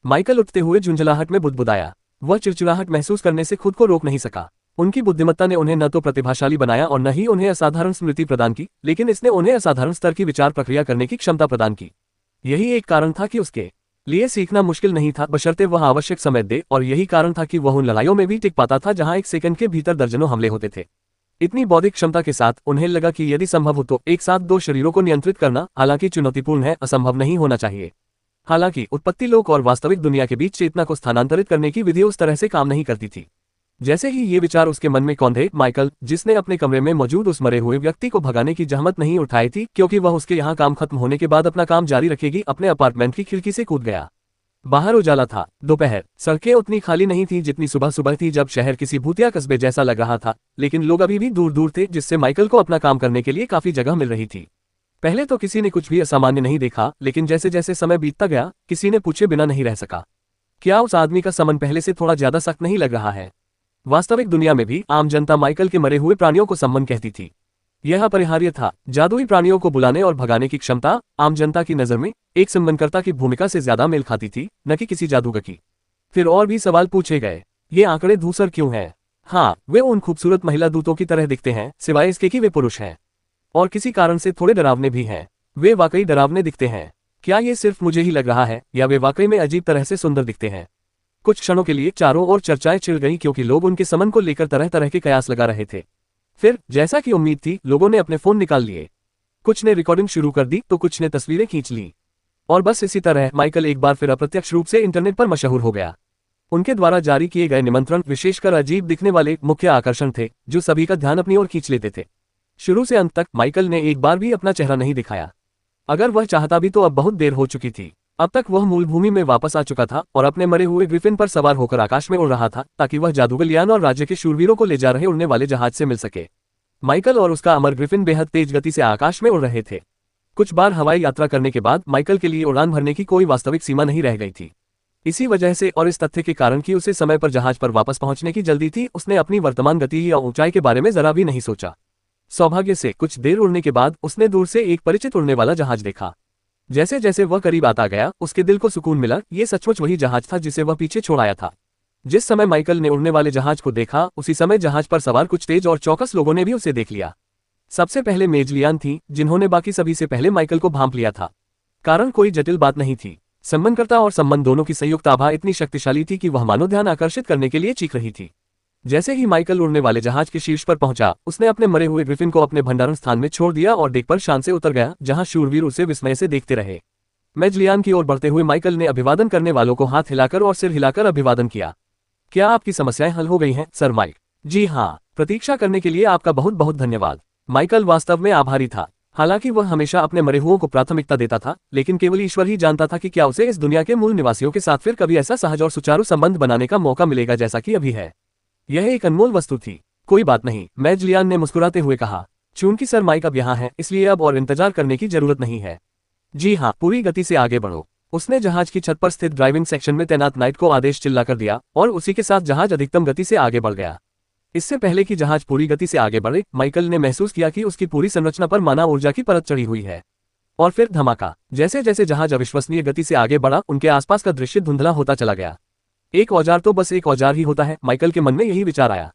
[SPEAKER 2] माइकल उठते हुए झुंझलाहट में बुदबुदाया। वह चिड़चिड़ाहट महसूस करने से खुद को रोक नहीं सका। उनकी बुद्धिमत्ता ने उन्हें न तो प्रतिभाशाली बनाया और न ही उन्हें असाधारण स्मृति प्रदान की, लेकिन इसने उन्हें असाधारण स्तर की विचार प्रक्रिया करने की क्षमता प्रदान की। यही एक कारण था कि उसके लिए सीखना मुश्किल नहीं था, बशर्ते वह आवश्यक समय दे, और यही कारण था कि वह उन लड़ाइयों में भी टिक पाता था जहां एक सेकंड के भीतर दर्जनों हमले होते थे। इतनी बौद्धिक क्षमता के साथ उन्हें लगा कि यदि संभव हो तो एक साथ दो शरीरों को नियंत्रित करना, हालांकि चुनौतीपूर्ण है, असंभव नहीं होना चाहिए। हालांकि उत्पत्ति लोक और वास्तविक दुनिया के बीच चेतना को स्थानांतरित करने की विधि उस तरह से काम नहीं करती थी। जैसे ही ये विचार उसके मन में कौंधे, माइकल, जिसने अपने कमरे में मौजूद उस मरे हुए व्यक्ति को भगाने की जहमत नहीं उठाई थी क्योंकि वह उसके यहाँ काम खत्म होने के बाद अपना काम जारी रखेगी, अपने अपार्टमेंट की खिड़की से कूद गया। बाहर उजाला था, दोपहर। सड़कें उतनी खाली नहीं थी जितनी सुबह सुबह थी जब शहर किसी भूतिया कस्बे जैसा लग रहा था, लेकिन लोग अभी भी दूर दूर थे, जिससे माइकल को अपना काम करने के लिए काफी जगह मिल रही थी। पहले तो किसी ने कुछ भी असामान्य नहीं देखा, लेकिन जैसे जैसे समय बीतता गया, किसी ने पूछे बिना नहीं रह सका, क्या उस आदमी का समन पहले से थोड़ा ज्यादा सख्त नहीं लग रहा है? वास्तविक दुनिया में भी आम जनता माइकल के मरे हुए प्राणियों को सम्मन कहती थी। यह अपरिहार्य था। जादुई प्राणियों को बुलाने और भगाने की क्षमता आम जनता की नजर में एक सम्मनकर्ता की भूमिका से ज्यादा मेल खाती थी, न कि किसी जादूगर की। फिर और भी सवाल पूछे गए। ये आंकड़े धूसर क्यों हैं? हाँ, वे उन खूबसूरत महिला दूतों की तरह दिखते हैं, सिवाय इसके कि वे पुरुष हैं और किसी कारण से थोड़े डरावने भी हैं। वे वाकई डरावने दिखते हैं। क्या ये सिर्फ मुझे ही लग रहा है, या वे वाकई में अजीब तरह से सुंदर दिखते हैं? कुछ क्षणों के लिए चारों ओर चर्चाएं छिड़ गईं क्योंकि लोग उनके समन को लेकर तरह तरह के कयास लगा रहे थे। फिर, जैसा कि उम्मीद थी, लोगों ने अपने फोन निकाल लिए। कुछ ने रिकॉर्डिंग शुरू कर दी तो कुछ ने तस्वीरें खींच ली। और बस इसी तरह माइकल एक बार फिर अप्रत्यक्ष रूप से इंटरनेट पर मशहूर हो गया। उनके द्वारा जारी किए गए निमंत्रण विशेषकर अजीब दिखने वाले मुख्य आकर्षण थे, जो सभी का ध्यान अपनी ओर खींच लेते थे। शुरू से अंत तक माइकल ने एक बार भी अपना चेहरा नहीं दिखाया। अगर वह चाहता भी तो अब बहुत देर हो चुकी थी। अब तक वह मूल भूमि में वापस आ चुका था और अपने मरे हुए ग्रिफिन पर सवार होकर आकाश में उड़ रहा था, ताकि वह जादूगर लियान और राज्य के शूरवीरों को ले जा रहे उड़ने वाले जहाज से मिल सके। माइकल और उसका अमर ग्रिफिन बेहद तेज गति से आकाश में उड़ रहे थे। कुछ बार हवाई यात्रा करने के बाद माइकल के लिए उड़ान भरने की कोई वास्तविक सीमा नहीं रह गई थी। इसी वजह से और इस तथ्य के कारण कि उसे समय पर जहाज पर वापस पहुंचने की जल्दी थी, उसने अपनी वर्तमान गति या ऊंचाई के बारे में जरा भी नहीं सोचा। सौभाग्य से कुछ देर उड़ने के बाद उसने दूर से एक परिचित उड़ने वाला जहाज देखा। जैसे जैसे वह करीब आता गया, उसके दिल को सुकून मिला। ये सचमुच वही जहाज था जिसे वह पीछे छोड़ आया था। जिस समय माइकल ने उड़ने वाले जहाज को देखा, उसी समय जहाज पर सवार कुछ तेज और चौकस लोगों ने भी उसे देख लिया। सबसे पहले मेज लियान थी, जिन्होंने बाकी सभी से पहले माइकल को भांप लिया था। कारण कोई जटिल बात नहीं थी। सम्मानकर्ता और सम्मान दोनों की संयुक्त आभा इतनी शक्तिशाली थी कि वह मानव ध्यान आकर्षित करने के लिए चीख रही थी। जैसे ही माइकल उड़ने वाले जहाज के शीर्ष पर पहुंचा, उसने अपने मरे हुए ग्रिफिन को अपने भंडारण स्थान में छोड़ दिया और डेक पर शान से उतर गया, जहां शूरवीर उसे विस्मय से देखते रहे। मेजलियान की ओर बढ़ते हुए माइकल ने अभिवादन करने वालों को हाथ हिलाकर और सिर हिलाकर अभिवादन किया। क्या आपकी समस्याएं हल हो गई हैं, सर माइक? जी हाँ, प्रतीक्षा करने के लिए आपका बहुत बहुत धन्यवाद। माइकल वास्तव में आभारी था। हालांकि वह हमेशा अपने मरे हुओं को प्राथमिकता देता था, लेकिन केवल ईश्वर ही जानता था कि क्या उसे इस दुनिया के मूल निवासियों के साथ फिर कभी ऐसा सहज और सुचारू संबंध बनाने का मौका मिलेगा जैसा कि अभी है। यह एक अनमोल वस्तु थी। कोई बात नहीं, मेजलियान ने मुस्कुराते हुए कहा। चूंकि सर माइक अब यहाँ है, इसलिए अब और इंतजार करने की जरूरत नहीं है। जी हाँ, पूरी गति से आगे बढ़ो। उसने जहाज की छत पर स्थित ड्राइविंग सेक्शन में तैनात नाइट को आदेश चिल्लाकर दिया और उसी के साथ जहाज अधिकतम गति से आगे बढ़ गया। इससे पहले कि जहाज पूरी गति से आगे बढ़े, माइकल ने महसूस किया कि उसकी पूरी संरचना पर माना ऊर्जा की परत चढ़ी हुई है। और फिर धमाका। जैसे जैसे जहाज अविश्वसनीय गति से आगे बढ़ा, उनके आसपास का दृश्य धुंधला होता चला गया। एक औजार तो बस एक औजार ही होता है, माइकल के मन में यही विचार आया।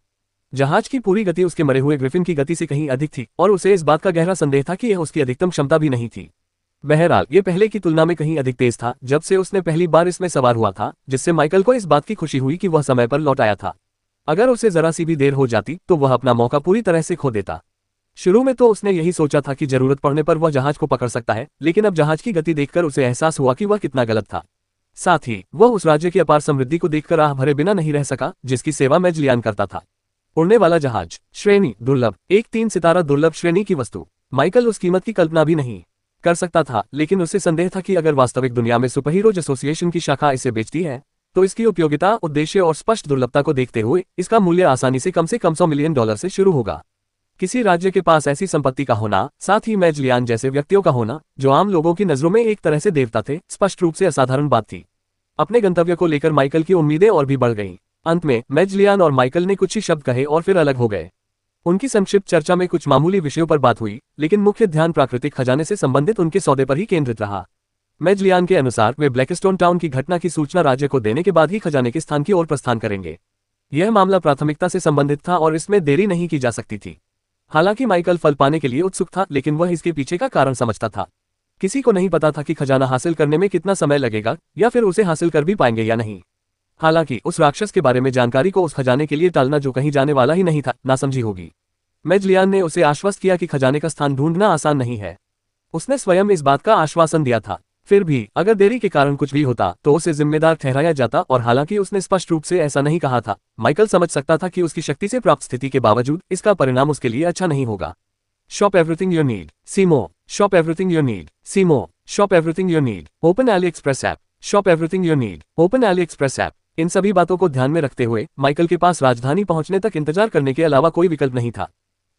[SPEAKER 2] जहाज की पूरी गति उसके मरे हुए ग्रिफिन की गति से कहीं अधिक थी और उसे इस बात का गहरा संदेह था कि यह उसकी अधिकतम क्षमता भी नहीं थी। बहरहाल, ये पहले की तुलना में कहीं अधिक तेज था जब से उसने पहली बार इसमें सवार हुआ था, जिससे माइकल को इस बात की खुशी हुई कि वह समय पर लौट आया था। अगर उसे जरा सी भी देर हो जाती तो वह अपना मौका पूरी तरह से खो देता। शुरू में तो उसने यही सोचा था कि जरूरत पड़ने पर वह जहाज को पकड़ सकता है, लेकिन अब जहाज की गति देखकर उसे एहसास हुआ कि वह कितना गलत था। साथ ही वह उस राज्य की अपार समृद्धि को देखकर आह भरे बिना नहीं रह सका जिसकी सेवा मेजलियान करता था। उड़ने वाला जहाज श्रेणी दुर्लभ, एक 3 सितारा दुर्लभ श्रेणी की वस्तु। माइकल उस कीमत की कल्पना भी नहीं कर सकता था, लेकिन उसे संदेह था कि अगर वास्तविक दुनिया में सुपरहीरोज एसोसिएशन की शाखा इसे बेचती है तो इसकी उपयोगिता, उद्देश्य और स्पष्ट दुर्लभता को देखते हुए इसका मूल्य आसानी से कम $100 मिलियन से शुरू होगा। किसी राज्य के पास ऐसी संपत्ति का होना, साथ ही मेजलियान जैसे व्यक्तियों का होना जो आम लोगों की नजरों में एक तरह से देवता थे, स्पष्ट रूप से असाधारण बात थी। अपने गंतव्य को लेकर माइकल की उम्मीदें और भी बढ़ गईं। अंत में मेजलियान और माइकल ने कुछ ही शब्द कहे और फिर अलग हो गए। उनकी संक्षिप्त चर्चा में कुछ मामूली विषयों पर बात हुई, लेकिन मुख्य ध्यान प्राकृतिक खजाने से संबंधित उनके सौदे पर ही केंद्रित रहा। मेज लियान के अनुसार वे ब्लैकस्टोन टाउन की घटना की सूचना राज्य को देने के बाद ही खजाने के स्थान की ओर प्रस्थान करेंगे। यह मामला प्राथमिकता से संबंधित था और इसमें देरी नहीं की जा सकती थी। हालांकि माइकल फल पाने के लिए उत्सुक था, लेकिन वह इसके पीछे का कारण समझता था। किसी को नहीं पता था कि खजाना हासिल करने में कितना समय लगेगा या फिर उसे हासिल कर भी पाएंगे या नहीं। हालांकि उस राक्षस के बारे में जानकारी को उस खजाने के लिए टालना जो कहीं जाने वाला ही नहीं था, नासमझी होगी। मेज लियान ने उसे आश्वस्त किया कि खजाने का स्थान ढूंढना आसान नहीं है। उसने स्वयं इस बात का आश्वासन दिया था। फिर भी अगर देरी के कारण कुछ भी होता तो उसे जिम्मेदार ठहराया जाता, और हालांकि उसने स्पष्ट रूप से ऐसा नहीं कहा था, माइकल समझ सकता था कि उसकी शक्ति से प्राप्त स्थिति के बावजूद इसका परिणाम उसके लिए अच्छा नहीं होगा। शॉप एवरीथिंग यू नीड, सीमो। शॉप एवरीथिंग यू नीड, सीमो। Shop everything you need, open AliExpress app. Shop everything you need, open AliExpress app. इन सभी बातों को ध्यान में रखते हुए माइकल के पास राजधानी पहुंचने तक इंतजार करने के अलावा कोई विकल्प नहीं था।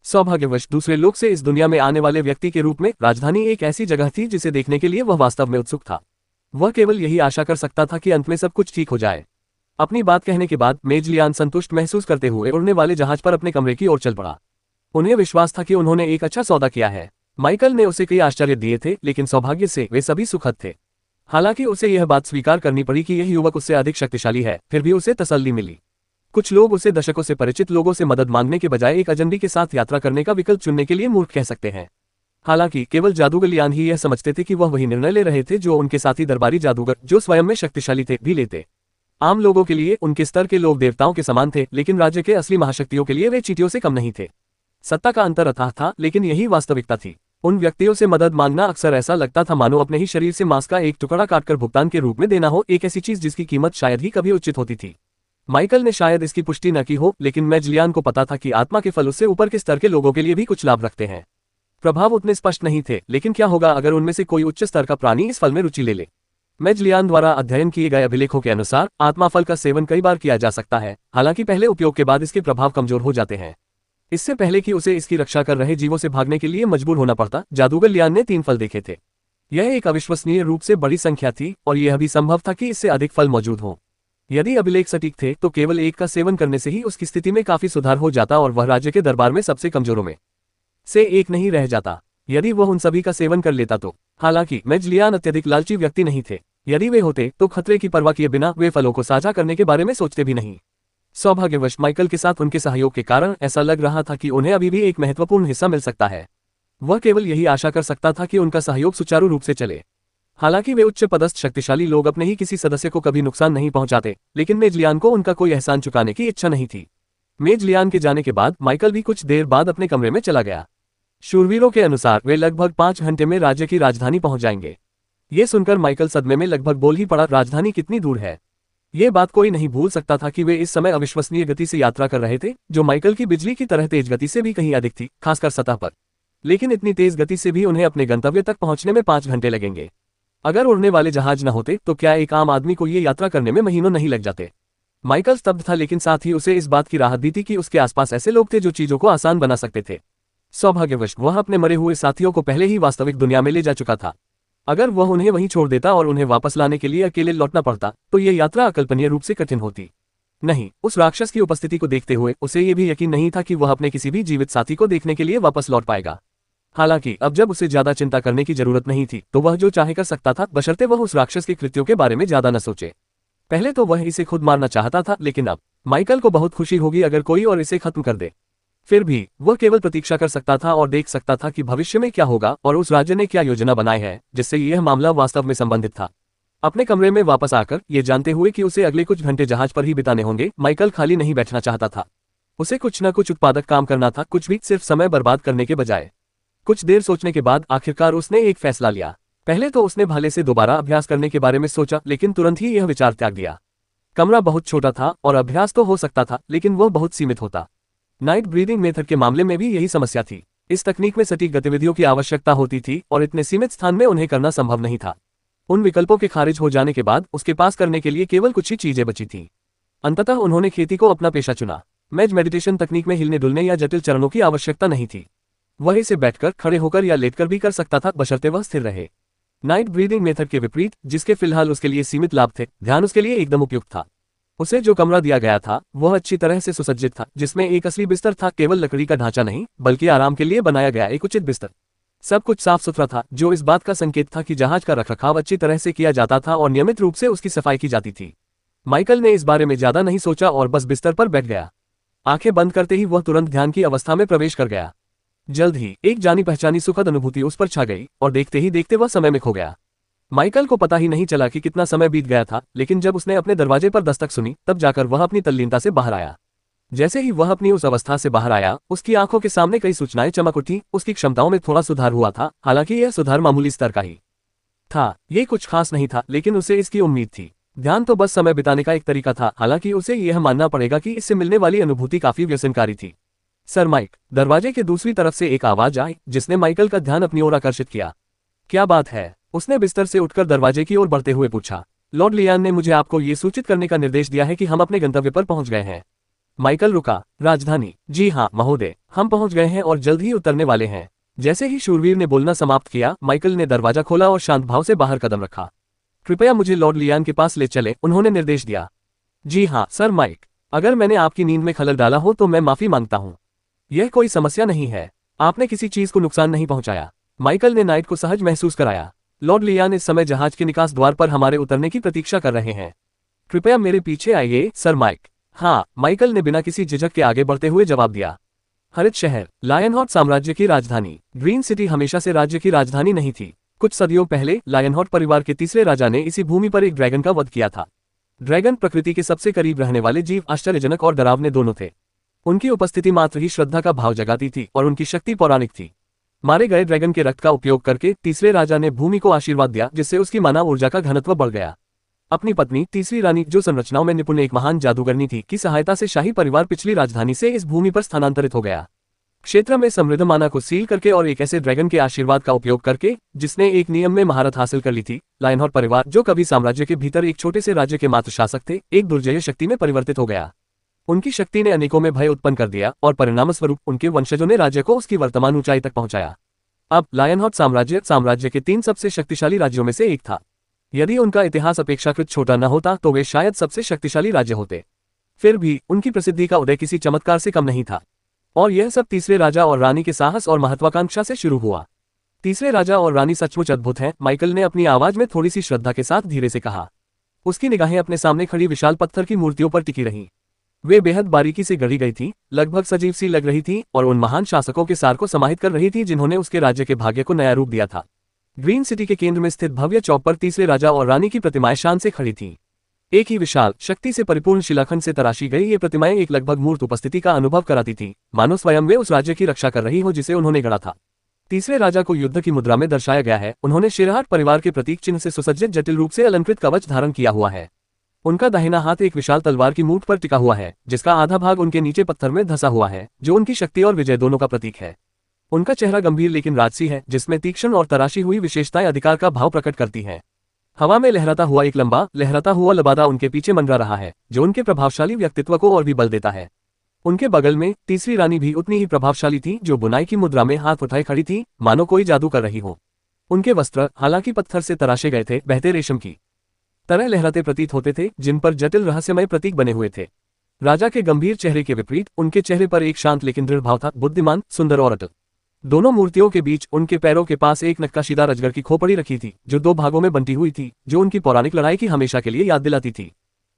[SPEAKER 2] सौभाग्यवश दूसरे लोग से इस दुनिया में आने वाले व्यक्ति के रूप में राजधानी एक ऐसी जगह थी जिसे देखने के लिए वह वास्तव में उत्सुक था। वह केवल यही आशा कर सकता था कि अंत में सब कुछ ठीक हो जाए। अपनी बात कहने के बाद मेज लियान संतुष्ट महसूस करते हुए उड़ने वाले जहाज पर अपने कमरे की ओर चल पड़ा। उन्हें विश्वास था कि उन्होंने एक अच्छा सौदा किया है। माइकल ने उसे कई आश्चर्य दिए थे, लेकिन सौभाग्य से वे सभी सुखद थे। हालांकि उसे यह बात स्वीकार करनी पड़ी कि यह युवक उससे अधिक शक्तिशाली है, फिर भी उसे तसल्ली मिली। कुछ लोग उसे दशकों से परिचित लोगों से मदद मांगने के बजाय एक अजनबी के साथ यात्रा करने का विकल्प चुनने के लिए मूर्ख कह सकते हैं। हालांकि केवल जादूगर लियान ही यह समझते थे कि वह वही निर्णय ले रहे थे जो उनके साथी दरबारी जादूगर, जो स्वयं में शक्तिशाली थे, भी लेते। आम लोगों के लिए उनके स्तर के लोग देवताओं के समान थे, लेकिन राज्य के असली महाशक्तियों के लिए वे चींटियों से कम नहीं थे। सत्ता का अंतर अथाह था, लेकिन यही वास्तविकता थी। उन व्यक्तियों से मदद मांगना अक्सर ऐसा लगता था मानो अपने ही शरीर से मांस का एक टुकड़ा काटकर भुगतान के रूप में देना हो, एक ऐसी चीज जिसकी कीमत शायद ही कभी उचित होती थी। माइकल ने शायद इसकी पुष्टि न की हो, लेकिन मेज लियान को पता था कि आत्मा के फल उससे ऊपर के स्तर के लोगों के लिए भी कुछ लाभ रखते हैं। प्रभाव उतने स्पष्ट नहीं थे, लेकिन क्या होगा अगर उनमें से कोई उच्च स्तर का प्राणी इस फल में रुचि ले ले। मेज लियान द्वारा अध्ययन किए गए अभिलेखों के अनुसार आत्मा फल का सेवन कई बार किया जा सकता है, हालांकि पहले उपयोग के बाद इसके प्रभाव कमजोर हो जाते हैं। इससे पहले कि उसे इसकी रक्षा कर रहे जीवों से भागने के लिए मजबूर होना पड़ता, जादूगर लियान ने 3 फल देखे थे। यह एक अविश्वसनीय रूप से बड़ी संख्या थी, और यह भी संभव था कि इससे अधिक फल मौजूद हों। यदि अभिलेख सटीक थे तो केवल एक का सेवन करने से ही उसकी स्थिति में काफी सुधार हो जाता और वह राज्य के दरबार में सबसे कमजोरों में से एक नहीं रह जाता, यदि वह उन सभी का सेवन कर लेता तो। हालांकि मेज लियान अत्यधिक लालची व्यक्ति नहीं थे। यदि वे होते तो खतरे की परवाह किए बिना वे फलों को साझा करने के बारे में सोचते भी नहीं। सौभाग्यवश माइकल के साथ उनके सहयोग के कारण ऐसा लग रहा था कि उन्हें अभी भी एक महत्वपूर्ण हिस्सा मिल सकता है। वह केवल यही आशा कर सकता था कि उनका सहयोग सुचारू रूप से चले। हालांकि वे उच्च पदस्थ शक्तिशाली लोग अपने ही किसी सदस्य को कभी नुकसान नहीं पहुंचाते, लेकिन मेज लियान को उनका कोई एहसान चुकाने की इच्छा नहीं थी। मेज लियान के जाने के बाद माइकल भी कुछ देर बाद अपने कमरे में चला गया। शूरवीरों के अनुसार वे लगभग 5 घंटे में राज्य की राजधानी पहुंच जाएंगे। ये सुनकर माइकल सदमे में लगभग बोल ही पड़ा, राजधानी कितनी दूर है। ये बात कोई नहीं भूल सकता था कि वे इस समय अविश्वसनीय गति से यात्रा कर रहे थे, जो माइकल की बिजली की तरह तेज गति से भी कहीं अधिक थी, खासकर सतह पर। लेकिन इतनी तेज गति से भी उन्हें अपने गंतव्य तक पहुंचने में 5 घंटे लगेंगे। अगर उड़ने वाले जहाज न होते तो क्या एक आम आदमी को ये यात्रा करने में महीनों नहीं लग जाते। माइकल स्तब्ध था, लेकिन साथ ही उसे इस बात की राहत भी थी कि उसके आसपास ऐसे लोग थे जो चीजों को आसान बना सकते थे। सौभाग्यवश वह अपने मरे हुए साथियों को पहले ही वास्तविक दुनिया में ले जा चुका था। अगर वह उन्हें वहीं छोड़ देता और उन्हें वापस लाने के लिए अकेले लौटना पड़ता तो यह यात्रा अकल्पनीय रूप से कठिन होती। नहीं, उस राक्षस की उपस्थिति को देखते हुए उसे ये भी यकीन नहीं था कि वह अपने किसी भी जीवित साथी को देखने के लिए वापस लौट पाएगा। हालांकि अब जब उसे ज्यादा चिंता करने की जरूरत नहीं थी, तो वह जो चाहे कर सकता था, बशर्ते वह उस राक्षस के कृत्यों के बारे में ज्यादा न सोचे। पहले तो वह इसे खुद मारना चाहता था, लेकिन अब माइकल को बहुत खुशी होगी अगर कोई और इसे खत्म कर दे। फिर भी वह केवल प्रतीक्षा कर सकता था और देख सकता था कि भविष्य में क्या होगा और उस राज्य ने क्या योजना बनाई है जिससे यह मामला वास्तव में संबंधित था। अपने कमरे में वापस आकर ये जानते हुए कि उसे अगले कुछ घंटे जहाज पर ही बिताने होंगे, माइकल खाली नहीं बैठना चाहता था। उसे कुछ न कुछ उत्पादक काम करना था, कुछ भी सिर्फ समय बर्बाद करने के बजाय। कुछ देर सोचने के बाद आखिरकार उसने एक फैसला लिया। पहले तो उसने भाले से दोबारा अभ्यास करने के बारे में सोचा, लेकिन तुरंत ही यह विचार त्याग दिया। कमरा बहुत छोटा था और अभ्यास तो हो सकता था, लेकिन वह बहुत सीमित होता। नाइट ब्रीदिंग मेथड के मामले में भी यही समस्या थी। इस तकनीक में सटीक गतिविधियों की आवश्यकता होती थी और इतने सीमित स्थान में उन्हें करना संभव नहीं था। उन विकल्पों के खारिज हो जाने के बाद उसके पास करने के लिए केवल कुछ ही चीजें बची थीं। अंततः उन्होंने खेती को अपना पेशा चुना। मैज मेडिटेशन तकनीक में हिलने डुलने या जटिल चरणों की आवश्यकता नहीं थी। वह इसे बैठकर, खड़े होकर या लेटकर भी कर सकता था, बशर्ते वह स्थिर रहे। नाइट ब्रीदिंग मेथड के विपरीत, जिसके फिलहाल उसके लिए सीमित लाभ थे, ध्यान उसके लिए एकदम उपयुक्त था। उसे जो कमरा दिया गया था वह अच्छी तरह से सुसज्जित था, जिसमें एक असली बिस्तर था, केवल लकड़ी का ढांचा नहीं बल्कि आराम के लिए बनाया गया एक उचित बिस्तर। सब कुछ साफ सुथरा था, जो इस बात का संकेत था कि जहाज का रखरखाव अच्छी तरह से किया जाता था और नियमित रूप से उसकी सफाई की जाती थी। माइकल ने इस बारे में ज्यादा नहीं सोचा और बस बिस्तर पर बैठ गया। आंखें बंद करते ही वह तुरंत ध्यान की अवस्था में प्रवेश कर गया। जल्द ही एक जानी पहचानी सुखद अनुभूति उस पर छा गई और देखते ही देखते वह समय में खो गया। माइकल को पता ही नहीं चला कि कितना समय बीत गया था, लेकिन जब उसने अपने दरवाजे पर दस्तक सुनी तब जाकर वह अपनी तल्लीनता से बाहर आया। जैसे ही वह अपनी उस अवस्था से बाहर आया, उसकी आंखों के सामने कई सूचनाएं चमक उठी। उसकी क्षमताओं में थोड़ा सुधार हुआ था, हालांकि यह सुधार मामूली स्तर का ही था। ये कुछ खास नहीं था, लेकिन उसे इसकी उम्मीद थी। ध्यान तो बस समय बिताने का एक तरीका था, हालांकि उसे यह मानना पड़ेगा कि इससे मिलने वाली अनुभूति काफी व्यसनकारी थी। सर माइक, दरवाजे के दूसरी तरफ से एक आवाज आई जिसने माइकल का ध्यान अपनी ओर आकर्षित किया। क्या बात है? उसने बिस्तर से उठकर दरवाजे की ओर बढ़ते हुए पूछा। लॉर्ड लियान ने मुझे आपको ये सूचित करने का निर्देश दिया है कि हम अपने गंतव्य पर पहुंच गए हैं। माइकल रुका। राजधानी? जी हाँ महोदय, हम पहुंच गए हैं और जल्द ही उतरने वाले हैं। जैसे ही शूरवीर ने बोलना समाप्त किया, माइकल ने दरवाजा खोला और शांत भाव से बाहर कदम रखा। कृपया मुझे लॉर्ड लियान के पास ले चले, उन्होंने निर्देश दिया। जी हाँ सर माइक, अगर मैंने आपकी नींद में खलल डाला हो तो मैं माफी मांगता हूँ। यह कोई समस्या नहीं है, आपने किसी चीज को नुकसान नहीं पहुंचाया। माइकल ने नाइट को सहज महसूस कराया। लॉर्ड लियान इस समय जहाज के निकास द्वार पर हमारे उतरने की प्रतीक्षा कर रहे हैं। कृपया मेरे पीछे आइए सर माइक। हाँ, माइकल ने बिना किसी झिझक के आगे बढ़ते हुए जवाब दिया। हरित शहर, लायनहॉट साम्राज्य की राजधानी। ग्रीन सिटी हमेशा से राज्य की राजधानी नहीं थी। कुछ सदियों पहले लायनहॉट परिवार के तीसरे राजा ने इसी भूमि पर एक ड्रैगन का वध किया था। ड्रैगन प्रकृति के सबसे करीब रहने वाले जीव, आश्चर्यजनक और डरावने दोनों थे। उनकी उपस्थिति मात्र ही श्रद्धा का भाव जगाती थी और उनकी शक्ति पौराणिक थी। मारे गए ड्रैगन के रक्त का उपयोग करके तीसरे राजा ने भूमि को आशीर्वाद दिया, जिससे उसकी मानव ऊर्जा का घनत्व बढ़ गया। अपनी पत्नी तीसरी रानी, जो संरचनाओं में निपुण एक महान जादूगरनी थी, की सहायता से शाही परिवार पिछली राजधानी से इस भूमि पर स्थानांतरित हो गया। क्षेत्र में समृद्ध माना को सील करके और एक ऐसे ड्रैगन के आशीर्वाद का उपयोग करके जिसने एक नियम में महारत हासिल कर ली थी, लायनहॉट परिवार, जो कभी साम्राज्य के भीतर एक छोटे से राज्य के मात्र शासक थे, एक दुर्जय शक्ति में परिवर्तित हो गया। उनकी शक्ति ने अनेकों में भय उत्पन्न कर दिया और परिणामस्वरूप उनके वंशजों ने राज्य को उसकी वर्तमान ऊंचाई तक पहुंचाया। अब लायनहॉट साम्राज्य के 3 सबसे शक्तिशाली राज्यों में से एक था। यदि उनका इतिहास अपेक्षाकृत छोटा न होता तो वे शायद सबसे शक्तिशाली राज्य होते। फिर भी उनकी प्रसिद्धि का उदय किसी चमत्कार से कम नहीं था, और यह सब तीसरे राजा और रानी के साहस और महत्वाकांक्षा से शुरू हुआ। तीसरे राजा और रानी सचमुच अद्भुत हैं, माइकल ने अपनी आवाज में थोड़ी सी श्रद्धा के साथ धीरे से कहा। उसकी निगाहें अपने सामने खड़ी विशाल पत्थर की मूर्तियों पर टिकी रहीं। वे बेहद बारीकी से गढ़ी गई थीं, लगभग सजीव सी लग रही थीं और उन महान शासकों के सार को समाहित कर रही थी जिन्होंने उसके राज्य के भाग्य को नया रूप दिया था। ग्रीन सिटी के केंद्र में स्थित भव्य चौक पर तीसरे राजा और रानी की प्रतिमाएं शान से खड़ी थीं। एक ही विशाल, शक्ति से परिपूर्ण शिलाखंड से तराशी गई ये प्रतिमाएं एक लगभग मूर्त उपस्थिति का अनुभव कराती थीं, मानो स्वयं वे उस राज्य की रक्षा कर रही हो जिसे उन्होंने गढ़ा था। तीसरे राजा को युद्ध की मुद्रा में दर्शाया गया है। उन्होंने शिरहाट परिवार के प्रतीक चिन्ह से सुसज्जित जटिल रूप से अलंकृत कवच धारण किया हुआ है। उनका दाहिना हाथ एक विशाल तलवार की मूठ पर टिका हुआ है, जिसका आधा भाग उनके नीचे पत्थर में धंसा हुआ है, जो उनकी शक्ति और विजय दोनों का प्रतीक है। उनका चेहरा गंभीर लेकिन राजसी है, जिसमें तीक्ष्ण और तराशी हुई विशेषताएं अधिकार का भाव प्रकट करती हैं। हवा में लहराता हुआ एक लंबा, लहराता हुआ लबादा उनके पीछे मंडरा रहा है, जो उनके प्रभावशाली व्यक्तित्व को और भी बल देता है। उनके बगल में तीसरी रानी भी उतनी ही प्रभावशाली थी, जो बुनाई की मुद्रा में हाथ उठाए खड़ी थी, मानो कोई जादू कर रही हो। उनके वस्त्र हालांकि पत्थर से तराशे गए थे, बहते रेशम की तरह लहराते प्रतीत होते थे, जिन पर जटिल रहस्यमय प्रतीक बने हुए थे। राजा के गंभीर चेहरे के विपरीत उनके चेहरे पर एक शांत लेकिन दृढ़ भाव था, बुद्धिमान, सुंदर और अटल। दोनों मूर्तियों के बीच उनके पैरों के पास एक नक्काशीदार अजगर की खोपड़ी रखी थी, जो 2 भागों में बंटी हुई थी, जो उनकी पौराणिक लड़ाई की हमेशा के लिए याद दिलाती थी।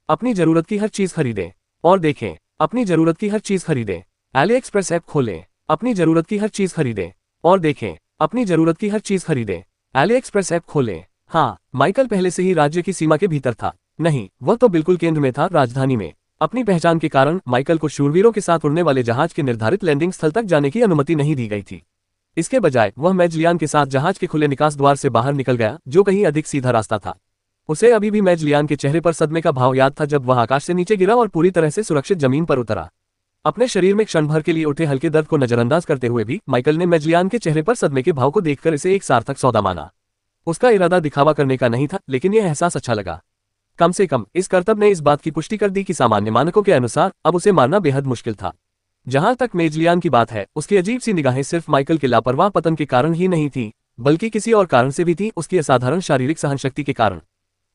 [SPEAKER 2] अपनी जरूरत की हर चीज खरीदें और देखें, अपनी जरूरत की हर चीज खरीदें। AliExpress ऐप खोलें, अपनी जरूरत की हर चीज खरीदें और देखें, अपनी जरूरत की हर चीज खरीदें। AliExpress ऐप खोलें। हाँ, माइकल पहले से ही राज्य की सीमा के भीतर था। नहीं, वह तो बिल्कुल केंद्र में था, राजधानी में। अपनी पहचान के कारण माइकल को शूरवीरों के साथ उड़ने वाले जहाज के निर्धारित लैंडिंग स्थल तक जाने की अनुमति नहीं दी गई थी। इसके बजाय वह मैजलियान के साथ जहाज के खुले निकास द्वार से बाहर निकल गया, जो कहीं अधिक सीधा रास्ता था। उसे अभी भी मैजलियान के चेहरे पर सदमे का भाव याद था जब वह आकाश से नीचे गिरा और पूरी तरह से सुरक्षित जमीन पर उतरा। अपने शरीर में क्षण भर के लिए उठे हल्के दर्द को नजरअंदाज करते हुए भी माइकल ने मैजलियान के चेहरे पर सदमे के भाव को देखकर इसे एक सार्थक सौदा माना। उसका इरादा दिखावा करने का नहीं था, लेकिन यह एहसास अच्छा लगा। कम से कम इस करतब ने इस बात की पुष्टि कर दी कि सामान्य मानकों के अनुसार अब उसे मारना बेहद मुश्किल था। जहां तक मेजलियान की बात है, उसकी अजीब सी निगाहें सिर्फ माइकल के लापरवाह पतन के कारण ही नहीं थी, बल्कि किसी और कारण से भी थी, उसकी असाधारण शारीरिक सहनशक्ति के कारण।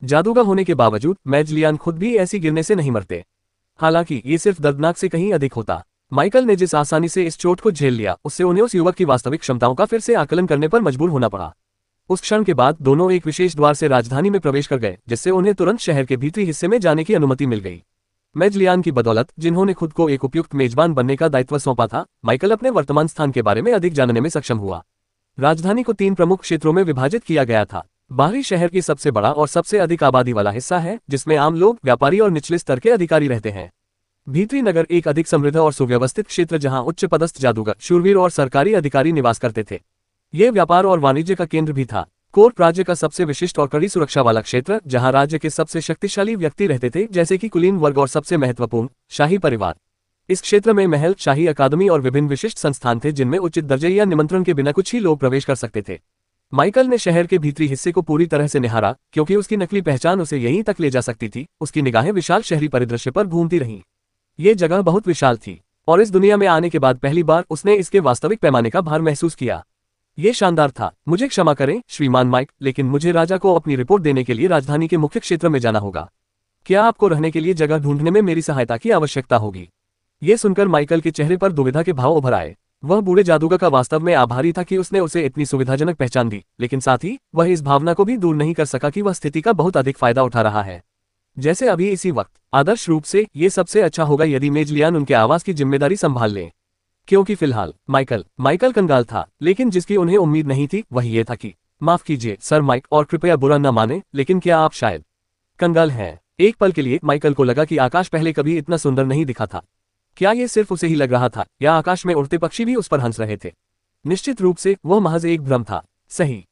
[SPEAKER 2] जादूगर होने के बावजूद मेजलियान खुद भी ऐसी गिरने से नहीं मरते। हालांकि ये सिर्फ दर्दनाक से कहीं अधिक होता। माइकल ने जिस आसानी से इस चोट को झेल लिया, उससे उन्हें उस युवक की वास्तविक क्षमताओं का फिर से आकलन करने पर मजबूर होना पड़ा। उस क्षण के बाद दोनों एक विशेष द्वार से राजधानी में प्रवेश कर गए, जिससे उन्हें तुरंत शहर के भीतरी हिस्से में जाने की अनुमति मिल गई। मेजलियान की बदौलत, जिन्होंने खुद को एक उपयुक्त मेजबान बनने का दायित्व सौंपा था, माइकल अपने वर्तमान स्थान के बारे में अधिक जानने में सक्षम हुआ। राजधानी को 3 प्रमुख क्षेत्रों में विभाजित किया गया था। बाहरी शहर की सबसे बड़ा और सबसे अधिक आबादी वाला हिस्सा है, जिसमें आम लोग, व्यापारी और निचले स्तर के अधिकारी रहते हैं। भीतरी नगर एक अधिक समृद्ध और सुव्यवस्थित क्षेत्र, जहां उच्च पदस्थ जादूगर, शूरवीर और सरकारी अधिकारी निवास करते थे। यह व्यापार और वाणिज्य का केंद्र भी था। कोर्ट राज्य का सबसे विशिष्ट और कड़ी सुरक्षा वाला क्षेत्र, जहां राज्य के सबसे शक्तिशाली व्यक्ति रहते थे, जैसे कि कुलीन वर्ग और सबसे महत्वपूर्ण शाही परिवार। इस क्षेत्र में महल, शाही अकादमी और विभिन्न विशिष्ट संस्थान थे, जिनमें उचित दर्जे या निमंत्रण के बिना कुछ ही लोग प्रवेश कर सकते थे। माइकल ने शहर के भीतरी हिस्से को पूरी तरह से निहारा, क्योंकि उसकी नकली पहचान उसे यहीं तक ले जा सकती थी। उसकी निगाहें विशाल शहरी परिदृश्य पर घूमती रहीं। ये जगह बहुत विशाल थी, और इस दुनिया में आने के बाद पहली बार उसने इसके वास्तविक पैमाने का भार महसूस किया। ये शानदार था। मुझे क्षमा करें, श्रीमान माइक, लेकिन मुझे राजा को अपनी रिपोर्ट देने के लिए राजधानी के मुख्य क्षेत्र में जाना होगा। क्या आपको रहने के लिए जगह ढूंढने में मेरी सहायता की आवश्यकता होगी? ये सुनकर माइकल के चेहरे पर दुविधा के भाव उभर आए। वह बूढ़े जादूगर का वास्तव में आभारी था कि उसने उसे इतनी सुविधाजनक पहचान दी, लेकिन साथ ही वह इस भावना को भी दूर नहीं कर सका कि वह स्थिति का बहुत अधिक फायदा उठा रहा है। जैसे अभी इसी वक्त, आदर्श रूप से, ये सबसे अच्छा होगा यदि मेजलियान उनके आवास की जिम्मेदारी संभाल ले। क्योंकि फिलहाल माइकल कंगाल था, लेकिन जिसकी उन्हें उम्मीद नहीं थी वह ये था कि, माफ कीजिए सर माइक, और कृपया बुरा न माने, लेकिन क्या आप शायद कंगाल हैं? एक पल के लिए माइकल को लगा कि आकाश पहले कभी इतना सुंदर नहीं दिखा था। क्या ये सिर्फ उसे ही लग रहा था, या आकाश में उड़ते पक्षी भी उस पर हंस रहे थे? निश्चित रूप से वह महज एक भ्रम था। सही।